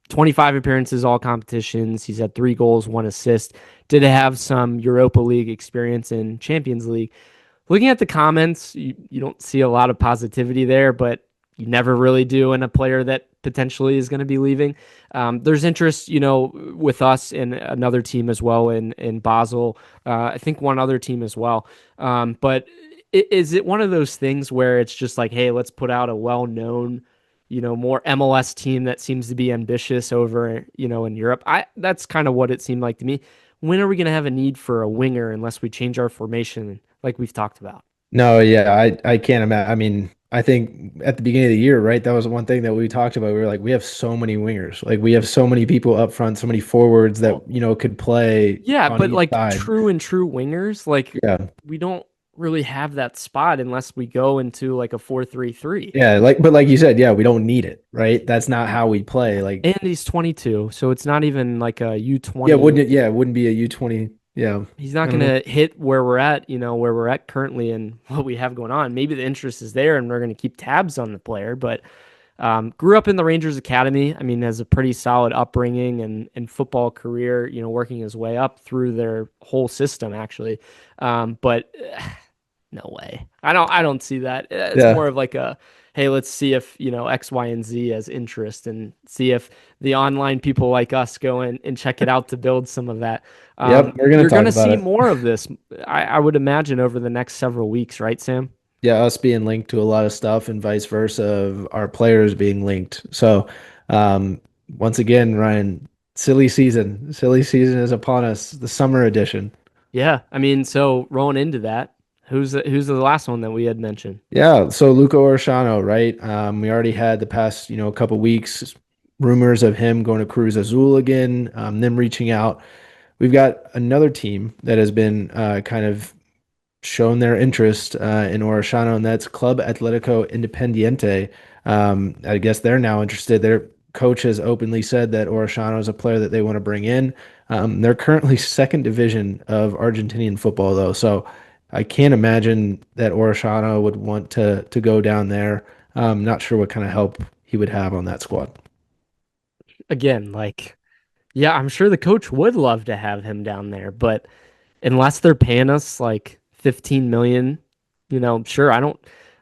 25 appearances, all competitions. He's had 3 goals, 1 assist. Did have some Europa League experience in Champions League. Looking at the comments, you don't see a lot of positivity there, but you never really do in a player that potentially is going to be leaving. There's interest, with us and another team as well in Basel. I think one other team as well. But is it one of those things where it's just like, hey, let's put out a well-known, more MLS team that seems to be ambitious over, in Europe? That's kind of what it seemed like to me. When are we going to have a need for a winger unless we change our formation like we've talked about? No, yeah, I can't imagine. I mean, I think at the beginning of the year, right, that was one thing that we talked about. We were like, we have so many wingers, like we have so many people up front, so many forwards that could play. Yeah, on but each like side. true wingers, like Yeah, we don't really have that spot unless we go into like a 4-3-3. yeah, but like you said, yeah, we don't need it, right? That's not how we play. Like, And he's 22, so it's not even like a U20. yeah, wouldn't it? Yeah, it wouldn't be a U20. Yeah, He's not I going don't know. to hit where we're at, where we're at currently and what we have going on. Maybe the interest is there and we're going to keep tabs on the player, but grew up in the Rangers Academy. I mean, has a pretty solid upbringing and football career, working his way up through their whole system actually. But no way. I don't see that. It's Yeah. more of like a, hey, let's see if, X, Y, and Z has interest and see if the online people like us go in and check it out to build some of that. Yep, we're gonna You're talk going to about see it. more of this, I would imagine, over the next several weeks, right, Sam? Yeah, us being linked to a lot of stuff and vice versa of our players being linked. So, once again, Ryan, silly season is upon us. The summer edition. Yeah. I mean, so rolling into that, who's the last one that we had mentioned? Yeah, so Luca Orshano, right? We already had the past, couple weeks rumors of him going to Cruz Azul again, them reaching out. We've got another team that has been kind of shown their interest in Orshano, and that's Club Atletico Independiente. I guess they're now interested. Their coach has openly said that Orshano is a player that they want to bring in. They're currently second division of Argentinian football, though, so I can't imagine that Orshano would want to go down there. Not sure what kind of help he would have on that squad. Again, like, yeah, I'm sure the coach would love to have him down there, but unless they're paying us like 15 million, sure, I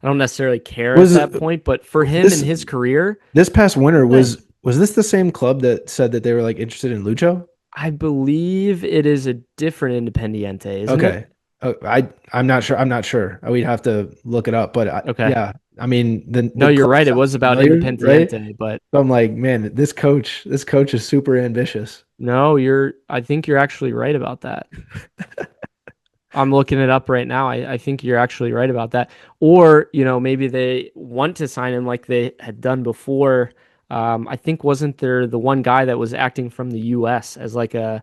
I don't necessarily care Was at that point, but for him this- and his career, This past winter was this the same club that said that they were like interested in Lucho? I believe it is a different Independiente, isn't it? Oh, I'm not sure. I'm not sure. We'd have to look it up. But Okay. Yeah, I mean, No, you're club right. It sounds was about familiar, Independiente, right? but So I'm like, man, this coach is super ambitious. no, I think you're actually right about that. I'm looking it up right now. I think you're actually right about that. Or, maybe they want to sign him like they had done before. I think wasn't there the one guy that was acting from the US as like Yeah,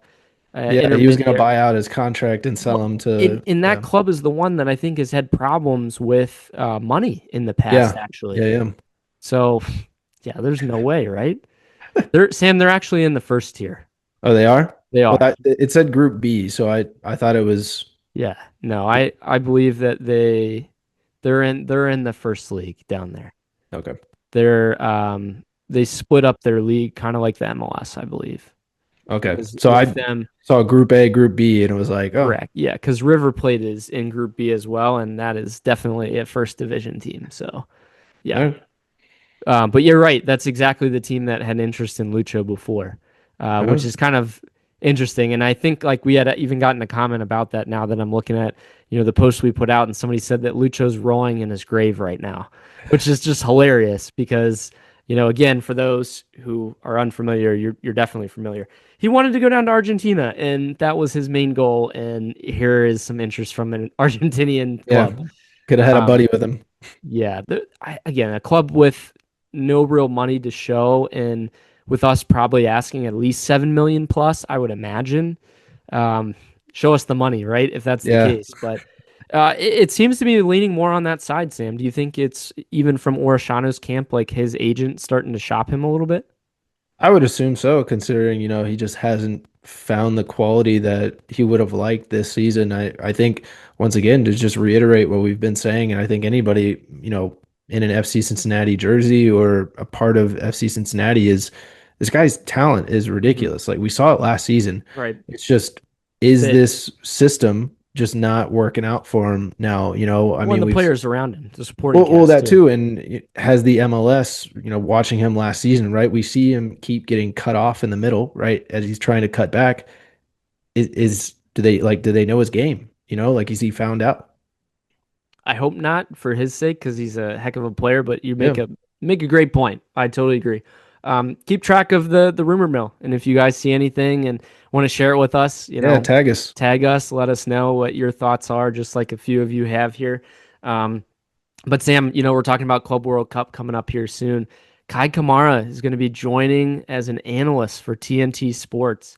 he was going to buy out his contract and sell him to. In that club is the one that I think has had problems with money in the past, actually. Yeah. So, yeah, there's no way, right? They're actually in the first tier. Oh, they are? They are. Well, it said Group B, so I thought it was. Yeah. No, I believe that they're in the first league down there. Okay. They split up their league kind of like the MLS, I believe. Okay. So I saw Group A, Group B, and it was like, oh. Correct. Yeah, because River Plate is in Group B as well, and that is definitely a first division team. So, yeah. Right. But you're right. That's exactly the team that had interest in Lucho before, which is kind of interesting. And I think like we had even gotten a comment about that now that I'm looking at, the post we put out, and somebody said that Lucho's rolling in his grave right now, which is just hilarious because, again, for those who are unfamiliar, you're definitely familiar. He wanted to go down to Argentina, and that was his main goal. And here is some interest from an Argentinian club. Yeah, could have had a buddy with him. Yeah. Again, a club with no real money to show, and with us probably asking at least 7 million plus, I would imagine. Show us the money, right? If that's the case. But it seems to be leaning more on that side, Sam. Do you think it's even from Orishano's camp, like his agent starting to shop him a little bit? I would assume so, considering, he just hasn't found the quality that he would have liked this season. I think, once again, to just reiterate what we've been saying, and I think anybody, in an FC Cincinnati jersey or a part of FC Cincinnati is this guy's talent is ridiculous. Like we saw it last season. Right. It's just, this system just not working out for him now? I mean, the players around him, the supporting well, that too. And it has the MLS, watching him last season, right? We see him keep getting cut off in the middle, right? As he's trying to cut back. Do they know his game? Like, is he found out? I hope not for his sake, because he's a heck of a player, but you make a great point. I totally agree. Keep track of the rumor mill. And if you guys see anything and want to share it with us, tag us, let us know what your thoughts are, just like a few of you have here. But Sam, we're talking about Club World Cup coming up here soon. Kai Kamara is going to be joining as an analyst for TNT Sports.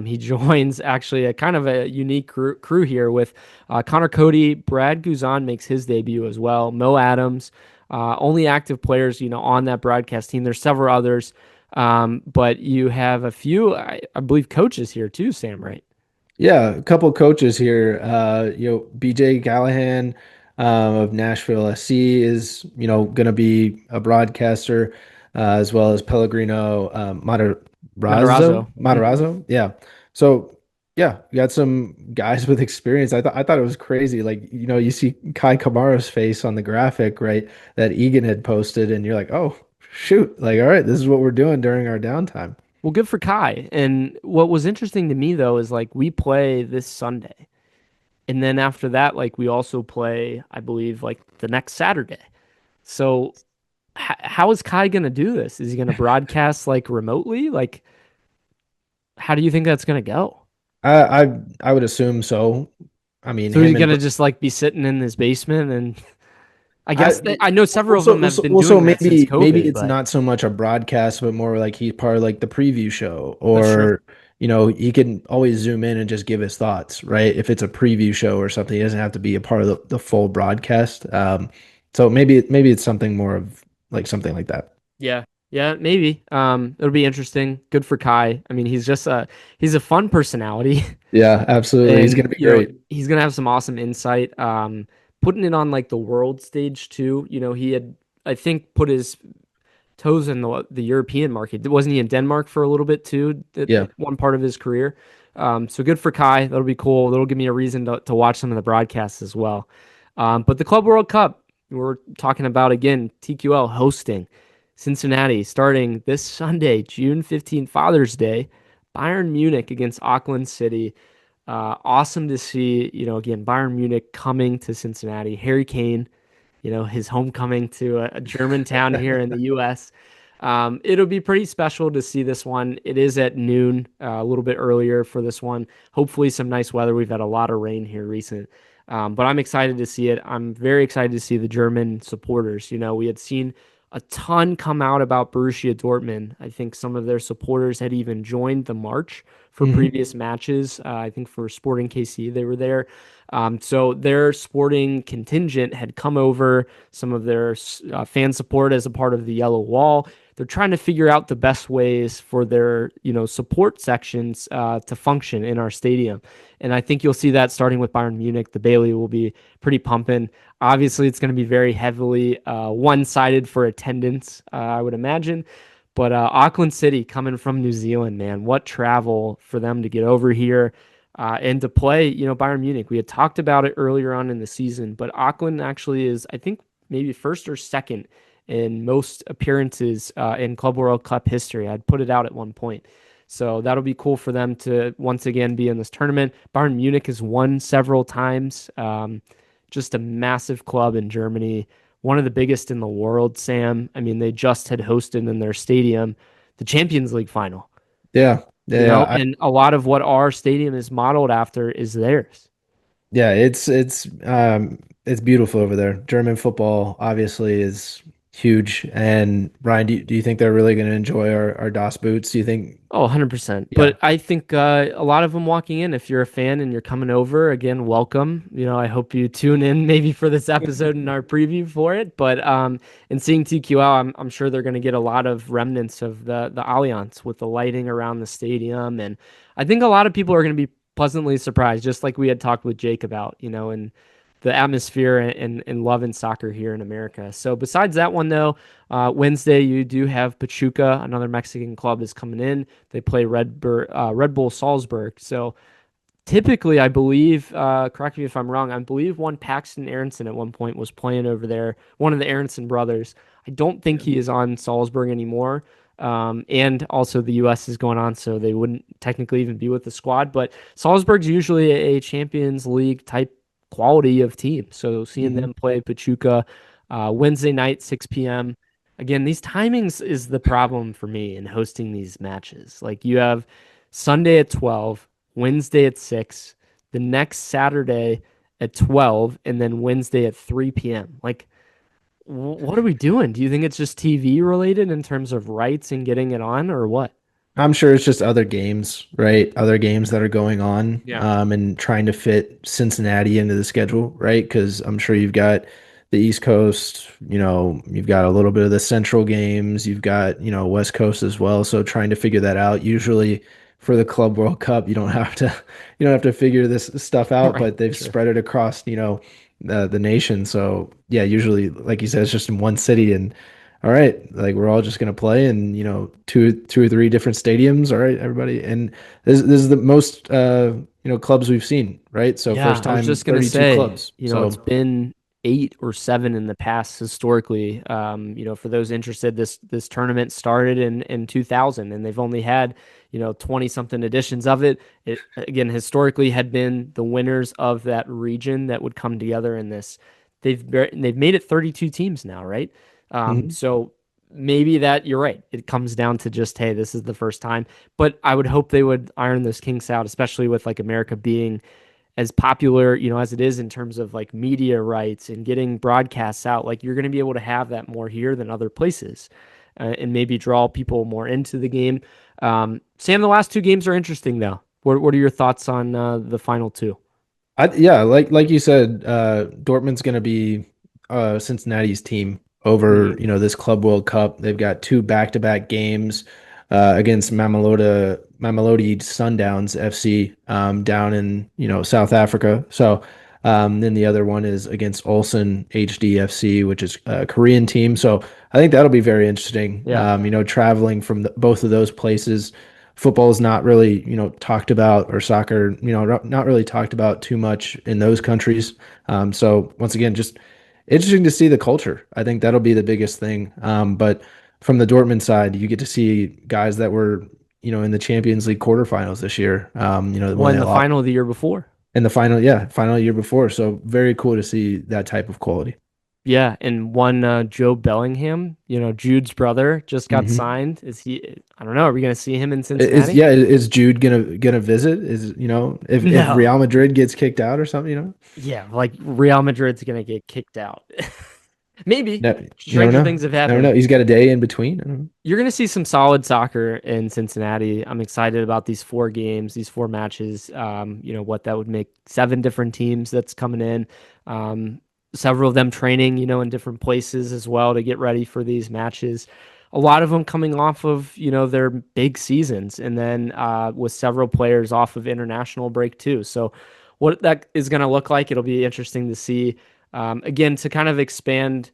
He joins actually a kind of a unique crew here with Connor Cody. Brad Guzan makes his debut as well. Mo Adams, only active players, on that broadcast team. There's several others, but you have a few, I believe, coaches here too, Sam, right? Yeah, a couple coaches here. BJ Callahan of Nashville SC is, going to be a broadcaster, as well as Pellegrino Matarazzo. Yeah. So yeah, you got some guys with experience. I thought it was crazy. Like, you see Kai Kamara's face on the graphic, right? That Egan had posted, and you're like, oh shoot, like, all right, this is what we're doing during our downtime. Well, good for Kai. And what was interesting to me though is like we play this Sunday, and then after that, like we also play, I believe, like the next Saturday. So how is Kai going to do this? Is he going to broadcast like remotely? Like, how do you think that's going to go? I would assume so. I mean, so he's going to just like be sitting in his basement, and I guess I know several of them have been doing that since COVID. Maybe it's not so much a broadcast, but more like he's part of like the preview show, or he can always zoom in and just give his thoughts, right? If it's a preview show or something, he doesn't have to be a part of the full broadcast. So maybe it's something more of like something like that. Yeah, maybe. It'll be interesting. Good for Kai. I mean, he's a fun personality. Yeah, absolutely. He's going to be great. He's going to have some awesome insight. Putting it on like the world stage too. He had, I think, put his toes in the European market. Wasn't he in Denmark for a little bit too? One part of his career. So good for Kai. That'll be cool. That'll give me a reason to watch some of the broadcasts as well. But the Club World Cup, we're talking about, again, TQL hosting Cincinnati starting this Sunday, June 15th, Father's Day, Bayern Munich against Auckland City. Awesome to see, again, Bayern Munich coming to Cincinnati. Harry Kane, his homecoming to a German town here in the U.S. It'll be pretty special to see this one. It is at noon, a little bit earlier for this one. Hopefully some nice weather. We've had a lot of rain here recent. But I'm excited to see it. I'm very excited to see the German supporters. We had seen a ton come out about Borussia Dortmund. I think some of their supporters had even joined the march for previous matches. I think for Sporting KC, they were there. So their sporting contingent had come over, some of their fan support as a part of the Yellow Wall. They're trying to figure out the best ways for their, support sections to function in our stadium. And I think you'll see that starting with Bayern Munich. The Bailey will be pretty pumping. Obviously, it's going to be very heavily one-sided for attendance, I would imagine. But Auckland City coming from New Zealand, man, what travel for them to get over here and to play, Bayern Munich. We had talked about it earlier on in the season, but Auckland actually is, I think, maybe first or second in most appearances in Club World Cup history. I'd put it out at one point. So that'll be cool for them to once again be in this tournament. Bayern Munich has won several times. Just a massive club in Germany, one of the biggest in the world, Sam. I mean, they just had hosted in their stadium the Champions League final. Yeah. And a lot of what our stadium is modeled after is theirs. Yeah, it's beautiful over there. German football obviously is huge. And Ryan, do you think they're really going to enjoy our DOS boots? Do you think? Oh, 100%. Yeah. But I think a lot of them walking in, if you're a fan and you're coming over, again, welcome. I hope you tune in maybe for this episode in our preview for it. But in seeing TQL, I'm sure they're going to get a lot of remnants of the Allianz with the lighting around the stadium. And I think a lot of people are going to be pleasantly surprised, just like we had talked with Jake about, and the atmosphere and love in soccer here in America. So besides that one, though, Wednesday you do have Pachuca, another Mexican club, is coming in. They play Red Bull Salzburg. So typically, I believe, correct me if I'm wrong, I believe one Paxton Aronson at one point was playing over there, one of the Aronson brothers. I don't think he is on Salzburg anymore. And also the U.S. is going on, so they wouldn't technically even be with the squad. But Salzburg's usually a Champions League type quality of team. So seeing them play Pachuca Wednesday night, 6 p.m. Again, these timings is the problem for me in hosting these matches. Like you have Sunday at 12, Wednesday at 6, the next Saturday at 12, and then Wednesday at 3 p.m. Like, what are we doing? Do you think it's just TV related in terms of rights and getting it on, or what? I'm sure it's just other games, right? Other games that are going on, and trying to fit Cincinnati into the schedule, right? Because I'm sure you've got the East Coast, you've got a little bit of the Central games, you've got, West Coast as well. So trying to figure that out. Usually for the Club World Cup, you don't have to figure this stuff out, right, but they've spread it across, the nation. So yeah, usually, like you said, it's just in one city, and all right, like we're all just going to play in, two or three different stadiums. All right, everybody. And this is the most, clubs we've seen, right? So first time, I was just going to say, clubs. It's been 8 or 7 in the past historically. For those interested, this tournament started in 2000, and they've only had, 20 something editions of it. It again, historically had been the winners of that region that would come together in this. They've made it 32 teams now, right? So maybe that you're right. It comes down to just, hey, this is the first time, but I would hope they would iron those kinks out, especially with like America being as popular, as it is in terms of like media rights and getting broadcasts out. Like you're going to be able to have that more here than other places, and maybe draw people more into the game. Sam, the last 2 games are interesting though. What are your thoughts on the final 2? Like you said, Dortmund's going to be Cincinnati's team over, this Club World Cup. They've got 2 back-to-back games against Mamelodi Sundowns FC down in, South Africa. So then the other one is against Ulsan HDFC, which is a Korean team. So I think that'll be very interesting. Yeah. Traveling from both of those places. Football is not really, talked about, or soccer, not really talked about too much in those countries. So once again, just interesting to see the culture. I think that'll be the biggest thing. But from the Dortmund side, you get to see guys that were, in the Champions League quarterfinals this year. Well, in the final of the year before. In the final year before. So very cool to see that type of quality. Yeah, and one Joe Bellingham, Jude's brother, just got signed. Is he? I don't know. Are we going to see him in Cincinnati? Is Jude gonna visit? If Real Madrid gets kicked out or something, Yeah, like Real Madrid's going to get kicked out. Maybe. No, stranger things have happened. I don't know. He's got a day in between. I don't know. You're going to see some solid soccer in Cincinnati. I'm excited about these 4 games, these 4 matches. What that would make 7 different teams that's coming in. Several of them training, in different places as well to get ready for these matches. A lot of them coming off of, their big seasons, and then with several players off of international break too. So what that is going to look like, it'll be interesting to see. Again, to kind of expand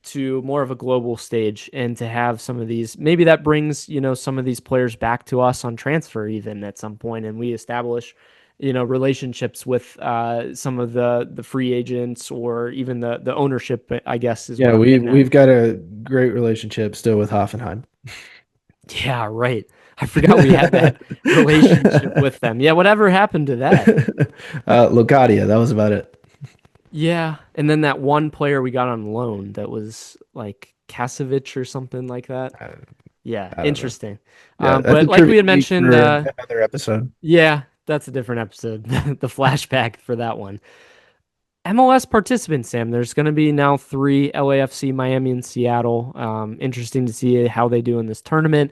to more of a global stage and to have some of these, maybe that brings, some of these players back to us on transfer even at some point, and we establish relationships with some of the free agents or even the ownership, I guess. We've got a great relationship still with Hoffenheim. Yeah, right. I forgot we had that relationship with them. Yeah, whatever happened to that? Locadia, that was about it. Yeah, and then that one player we got on loan that was like Kasevich or something like that. Yeah, interesting. Yeah, but like we had mentioned, another episode. Yeah, that's a different episode. The flashback for that one. MLS participants, Sam. There's going to be now 3: LAFC, Miami, and Seattle. Interesting to see how they do in this tournament.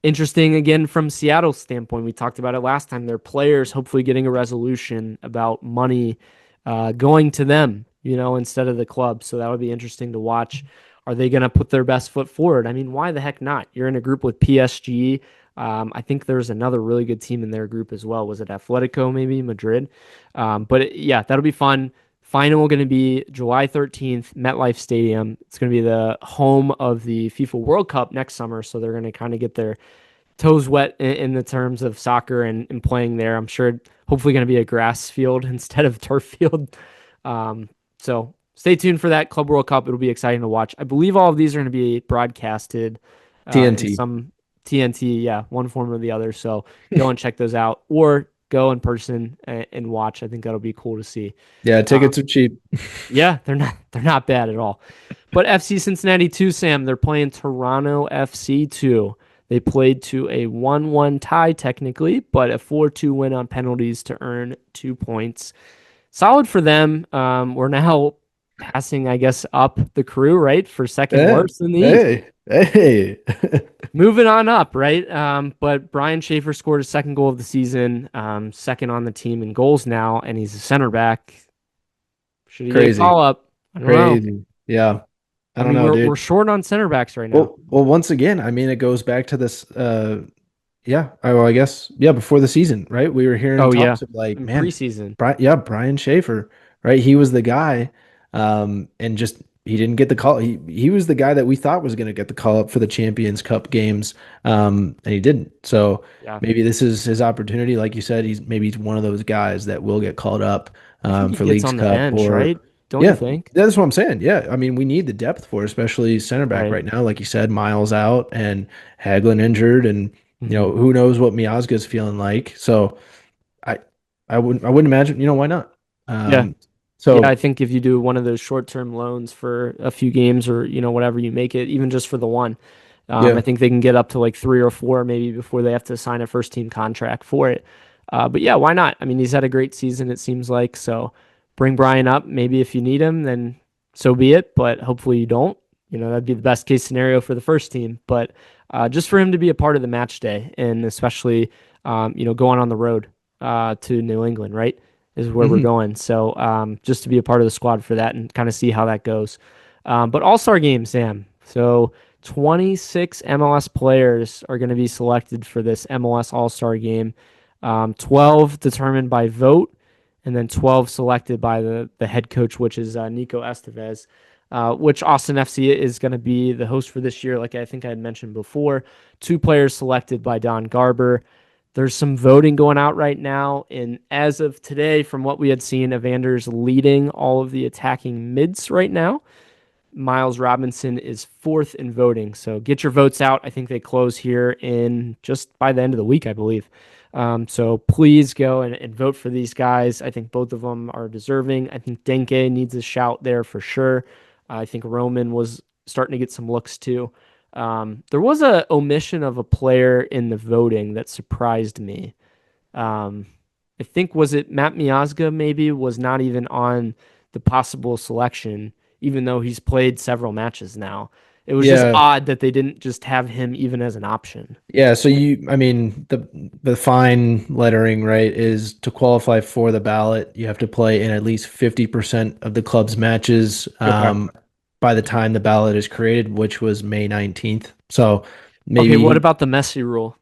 Interesting, again, from Seattle's standpoint. We talked about it last time. Their players hopefully getting a resolution about money going to them, instead of the club. So that would be interesting to watch. Are they going to put their best foot forward? I mean, why the heck not? You're in a group with PSG. I think there's another really good team in their group as well. Was it Atletico, maybe Madrid? That'll be fun. Final going to be July 13th, MetLife Stadium. It's going to be the home of the FIFA World Cup next summer. So they're going to kind of get their toes wet in the terms of soccer and playing there. I'm sure hopefully going to be a grass field instead of turf field. So stay tuned for that Club World Cup. It'll be exciting to watch. I believe all of these are going to be broadcasted. TNT. Some TNT, yeah, one form or the other. So go and check those out, or go in person and watch. I think that'll be cool to see. Yeah, tickets are cheap. Yeah, they're not bad at all. But FC Cincinnati 2, Sam, they're playing Toronto FC 2. They played to a 1-1 tie technically, but a 4-2 win on penalties to earn 2 points. Solid for them. We're now passing, I guess, up the crew, right, for second worst in the East. Hey. Moving on up, right? But Brian Schaefer scored his second goal of the season, second on the team in goals now, and he's a center back. Should he get a call up? I don't know. Yeah. I don't know, dude. We're short on center backs right now. Well, once again, I mean, it goes back to this. I guess, before the season, right? We were hearing talks of like, man, preseason. Brian Schaefer, right? He was the guy, and just he didn't get the call. He was the guy that we thought was going to get the call up for the Champions Cup games, and he didn't. So maybe this is his opportunity. Like you said, he's one of those guys that will get called up for Leagues Cup, bench, right? Don't you think? That's what I'm saying. Yeah. I mean, we need the depth for, especially center back right now. Like you said, Miles out and Hagelin injured, and who knows what Miazga's feeling like. So I wouldn't imagine, why not? I think if you do one of those short-term loans for a few games or, whatever, you make it, even just for the one, I think they can get up to like 3 or 4 maybe before they have to sign a first-team contract for it. But yeah, why not? I mean, he's had a great season, it seems like. So bring Brian up. Maybe if you need him, then so be it. But hopefully you don't. That'd be the best case scenario for the first team. But just for him to be a part of the match day, and especially, going on the road to New England, right, is where we're going. So just to be a part of the squad for that and kind of see how that goes. But All-Star game, Sam. So 26 MLS players are going to be selected for this MLS All-Star game. 12 determined by vote, and then 12 selected by the head coach, which is Nico Estevez, which Austin FC is going to be the host for this year. Like I think I had mentioned before, 2 players selected by Don Garber. There's some voting going out right now, and as of today, from what we had seen, Evander's leading all of the attacking mids right now. Miles Robinson is 4th in voting, so get your votes out. I think they close here in just by the end of the week, I believe. So please go and vote for these guys. I think both of them are deserving. I think Denke needs a shout there for sure. I think Roman was starting to get some looks too. There was a omission of a player in the voting that surprised me. I think, was it Matt Miazga maybe, was not even on the possible selection, even though he's played several matches now. It was just odd that they didn't just have him even as an option. Yeah, so the fine lettering, right, is to qualify for the ballot, you have to play in at least 50% of the club's matches by the time the ballot is created, which was May 19th. So maybe. Okay, what about the Messi rule?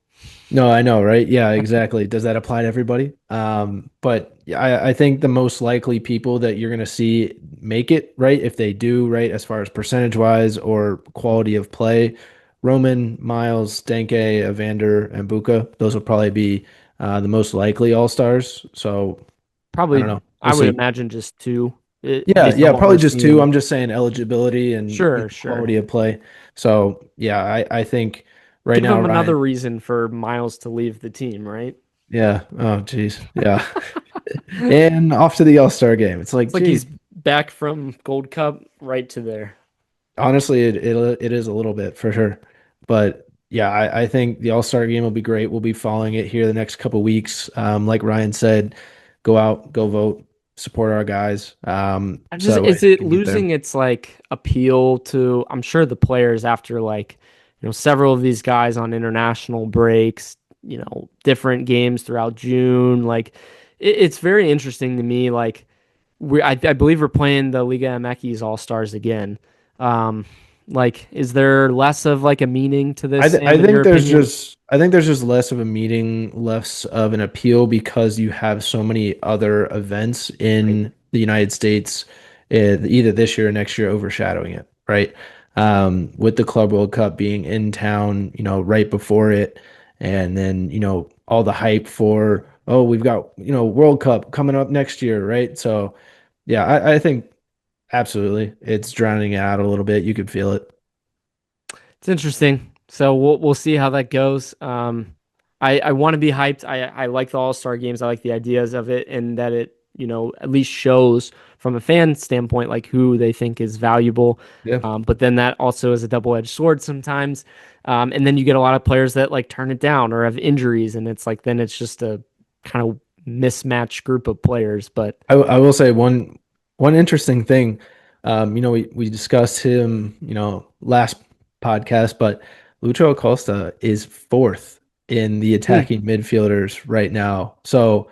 No, I know, right? Yeah, exactly. Does that apply to everybody? But I think the most likely people that you're going to see make it, right, if they do, right, as far as percentage-wise or quality of play, Roman, Miles, Denke, Evander, and Buka, those will probably be the most likely all-stars. So probably, I don't know. I would imagine just 2. Yeah, probably just 2. I'm just saying eligibility and sure. quality of play. So, yeah, I think right Give now him another reason for Miles to leave the team, right? Yeah. Oh, geez. Yeah. And off to the All-Star game. It's like he's back from Gold Cup right to there. Honestly, it is a little bit for sure. But yeah, I think the All-Star game will be great. We'll be following it here the next couple weeks. Like Ryan said, go out, go vote, support our guys. Is it losing its like appeal to, I'm sure, the players after several of these guys on international breaks, different games throughout June. It's very interesting to me. I believe we're playing the Liga MX All-Stars again. Is there less of a meaning to this? I think there's just less of a meaning, less of an appeal because you have so many other events in the United States, either this year or next year, overshadowing it, right? With the Club World Cup being in town, right before it, and then, all the hype for, we've got, World Cup coming up next year, right? So, yeah, I think absolutely it's drowning it out a little bit. You could feel it. It's interesting. So we'll see how that goes. I want to be hyped. I like the All-Star games. I like the ideas of it, and that it, at least shows from a fan standpoint, who they think is valuable. Yeah. But then that also is a double-edged sword sometimes. And then you get a lot of players that turn it down or have injuries, and it's then it's just a kind of mismatched group of players. But I will say one interesting thing, we discussed him, last podcast, but Lucho Acosta is 4th in the attacking midfielders right now. So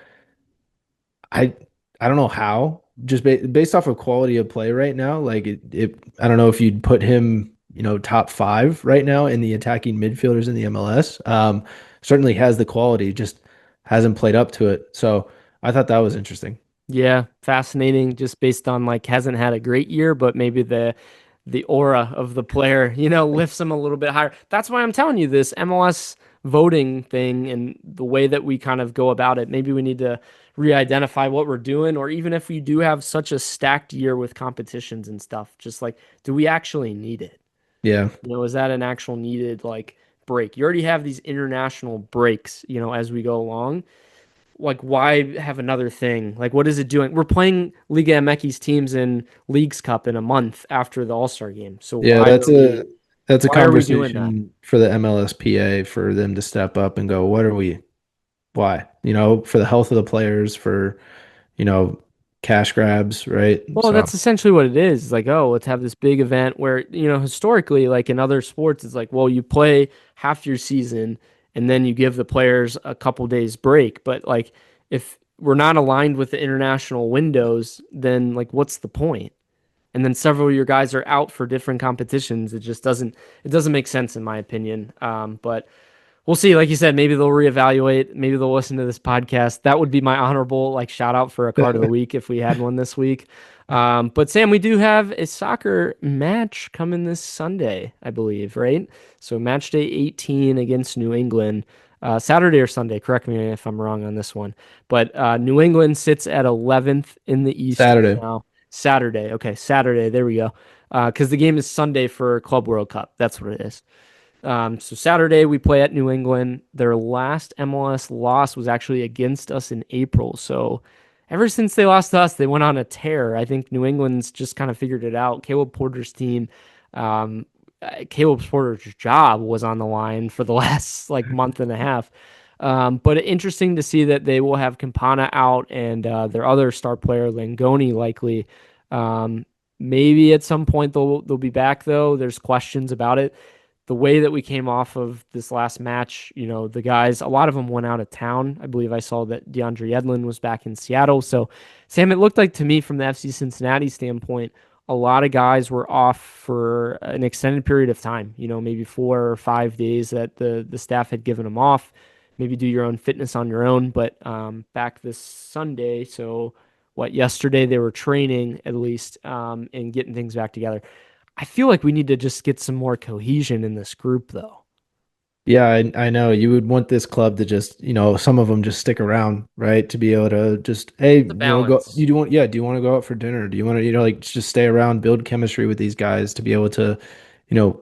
I don't know how, just based off of quality of play right now, I don't know if you'd put him, top 5 right now in the attacking midfielders in the MLS. Certainly has the quality, just hasn't played up to it. So I thought that was interesting. Yeah, fascinating, just based on hasn't had a great year, but maybe the aura of the player, lifts him a little bit higher. That's why I'm telling you this MLS voting thing and the way that we kind of go about it. Maybe we need to re-identify what we're doing, or even if we do have such a stacked year with competitions and stuff, just do we actually need it? Yeah. Is that an actual needed break? You already have these international breaks, as we go along. Why have another thing? What is it doing? We're playing Liga MX teams in Leagues Cup in a month after the All-Star game. So yeah, that's a conversation for the MLSPA for them to step up and go, why? For the health of the players, for, cash grabs, right? Well, that's essentially what it is. Let's have this big event where, historically, in other sports, it's you play half your season and then you give the players a couple days break. But if we're not aligned with the international windows, then what's the point? And then several of your guys are out for different competitions. It just doesn't make sense in my opinion. But we'll see. Like you said, maybe they'll reevaluate. Maybe they'll listen to this podcast. That would be my honorable shout out for a card of the week if we had one this week. But Sam, we do have a soccer match coming this Sunday, I believe, right? So match day 18 against New England. Saturday or Sunday. Correct me if I'm wrong on this one. But New England sits at 11th in the East Saturday. now. Saturday. Okay, Saturday. There we go. Because the game is Sunday for Club World Cup. That's what it is. So Saturday we play at New England. Their last MLS loss was actually against us in April. So ever since they lost to us, they went on a tear. I think New England's just kind of figured it out. Caleb Porter's team, Caleb Porter's job was on the line for the last like month and a half. But interesting to see that they will have Campana out and their other star player Langoni likely. Maybe at some point they'll be back though. There's questions about it. The way that we came off of this last match, the guys, a lot of them went out of town. I believe I saw that DeAndre Yedlin was back in Seattle. So, Sam, it looked like to me from the FC Cincinnati standpoint, a lot of guys were off for an extended period of time, maybe 4 or 5 days that the staff had given them off. Maybe do your own fitness on your own. But back this Sunday, so yesterday they were training at least and getting things back together. I feel like we need to just get some more cohesion in this group, though. Yeah, I know you would want this club to just, some of them just stick around, right? To be able to just, hey, do you want to go out for dinner? Do you want to, just stay around, build chemistry with these guys to be able to,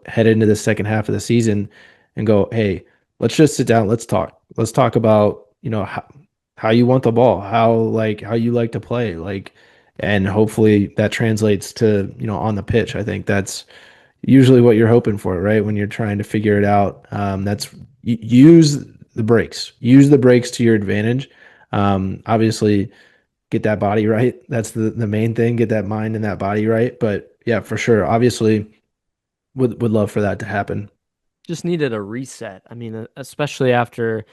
head into the second half of the season and go, hey, let's just sit down, let's talk. Let's talk about, how you want the ball, how you like to play, and hopefully that translates to, on the pitch. I think that's usually what you're hoping for, right? When you're trying to figure it out, use the breaks to your advantage. Obviously get that body right. That's the main thing, get that mind and that body right. But yeah, for sure. Obviously would love for that to happen. Just needed a reset. I mean, especially after,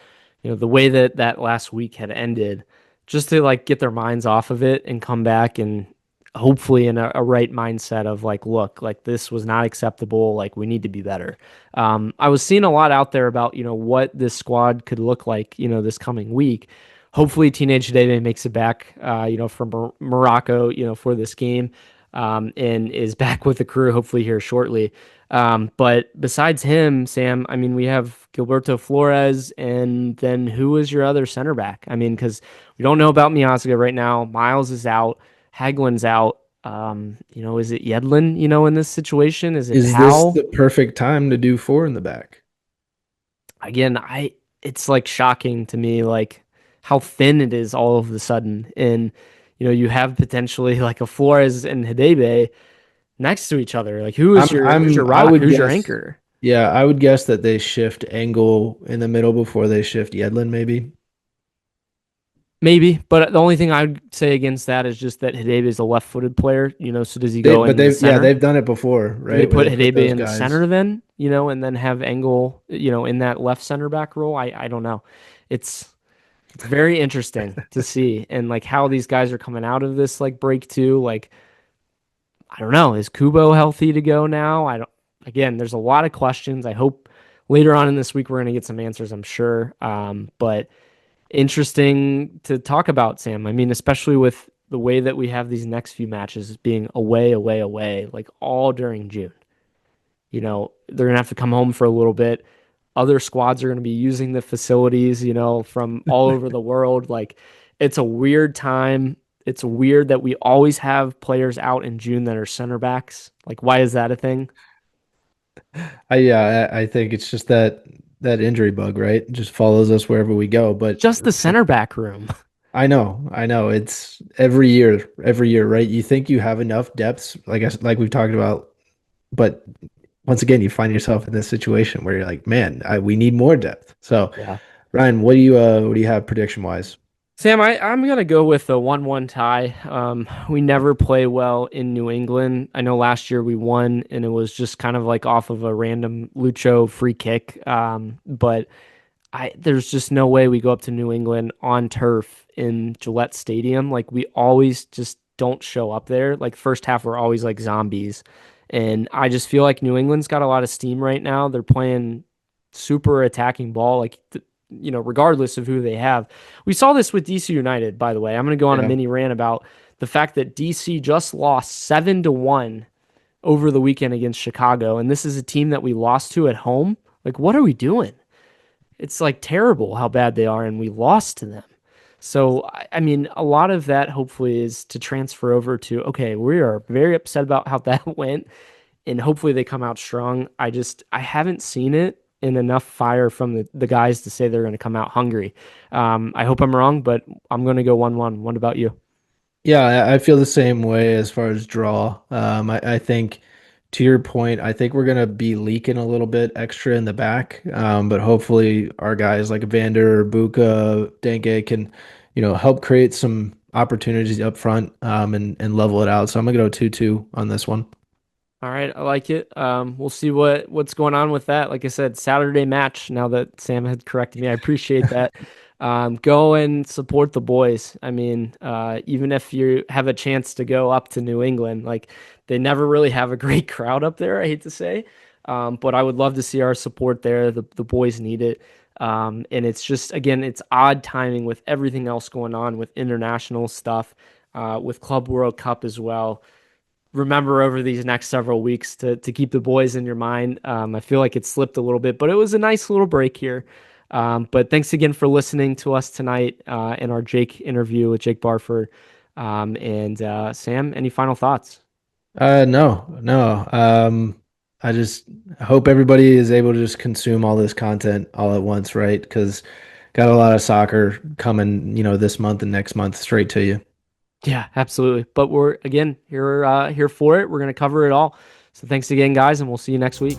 the way that last week had ended, just to get their minds off of it and come back and hopefully in a right mindset of look, this was not acceptable. We need to be better. I was seeing a lot out there about, what this squad could look like, this coming week. Hopefully Teenage Dave makes it back, from Morocco, for this game, and is back with the crew hopefully here shortly. But besides him, Sam, I mean, we have Gilberto Flores, and then who is your other center back? I mean, because we don't know about Miazga right now. Miles is out. Hagelin's out. Is it Yedlin, in this situation? Is this the perfect time to do 4 in the back? Again, it's shocking to me, how thin it is all of a sudden. And, you have potentially a Flores and Hidebe next to each other. Who's your rock? Who's your anchor? Yeah, I would guess that they shift Engel in the middle before they shift Yedlin, maybe. Maybe, but the only thing I would say against that is just that Hidebe is a left-footed player, so does he go in the center? Yeah, they've done it before, right? Do they put Hidebe in the center then, and then have Engel, in that left center back role? I don't know. It's very interesting to see, and how these guys are coming out of this break too. I don't know. Is Kubo healthy to go now? Again, there's a lot of questions. I hope later on in this week we're going to get some answers, I'm sure. But interesting to talk about, Sam. I mean, especially with the way that we have these next few matches being away, all during June. They're going to have to come home for a little bit. Other squads are going to be using the facilities, from all over the world. It's a weird time. It's weird that we always have players out in June that are center backs. Why is that a thing? I think it's just that injury bug, right? It just follows us wherever we go. But just the center back room. I know. It's every year, right? You think you have enough depths, like we've talked about, but once again, you find yourself in this situation where you're like, man, we need more depth. So, yeah. Ryan, what do you have prediction wise? Sam, I'm going to go with a 1-1 tie. We never play well in New England. I know last year we won, and it was just kind of off of a random Lucho free kick. But there's just no way we go up to New England on turf in Gillette Stadium. We always just don't show up there. First half, we're always like zombies. And I just feel like New England's got a lot of steam right now. They're playing super attacking ball. Regardless of who they have. We saw this with DC United, by the way. I'm going to go on a mini rant about the fact that DC just lost 7-1 over the weekend against Chicago, and this is a team that we lost to at home. What are we doing? it's like terrible how bad they are, and we lost to them. So, I mean, a lot of that hopefully is to transfer over to, okay, we are very upset about how that went, and hopefully they come out strong. I haven't seen it in enough fire from the guys to say they're going to come out hungry. I hope I'm wrong, but I'm going to go 1-1. What about you? Yeah, I feel the same way as far as draw. I think to your point, I think we're gonna be leaking a little bit extra in the back. But hopefully our guys like Vander, Buka, Denke can, help create some opportunities up front, and level it out. So I'm gonna go 2-2 on this one. All right, I like it. We'll see what's going on with that. Like I said, Saturday match. Now that Sam had corrected me, I appreciate that. Go and support the boys. I mean, even if you have a chance to go up to New England, like they never really have a great crowd up there, I hate to say. But I would love to see our support there. The boys need it. And it's just, again, it's odd timing with everything else going on with international stuff, with Club World Cup as well. Remember over these next several weeks to keep the boys in your mind. I feel like it slipped a little bit, but it was a nice little break here. But thanks again for listening to us tonight in our Jake interview with Jake Barford. And Sam, any final thoughts? No. I just hope everybody is able to just consume all this content all at once, right? Because got a lot of soccer coming, this month and next month straight to you. Yeah, absolutely. But we're again here for it. We're gonna cover it all. So thanks again, guys, and we'll see you next week.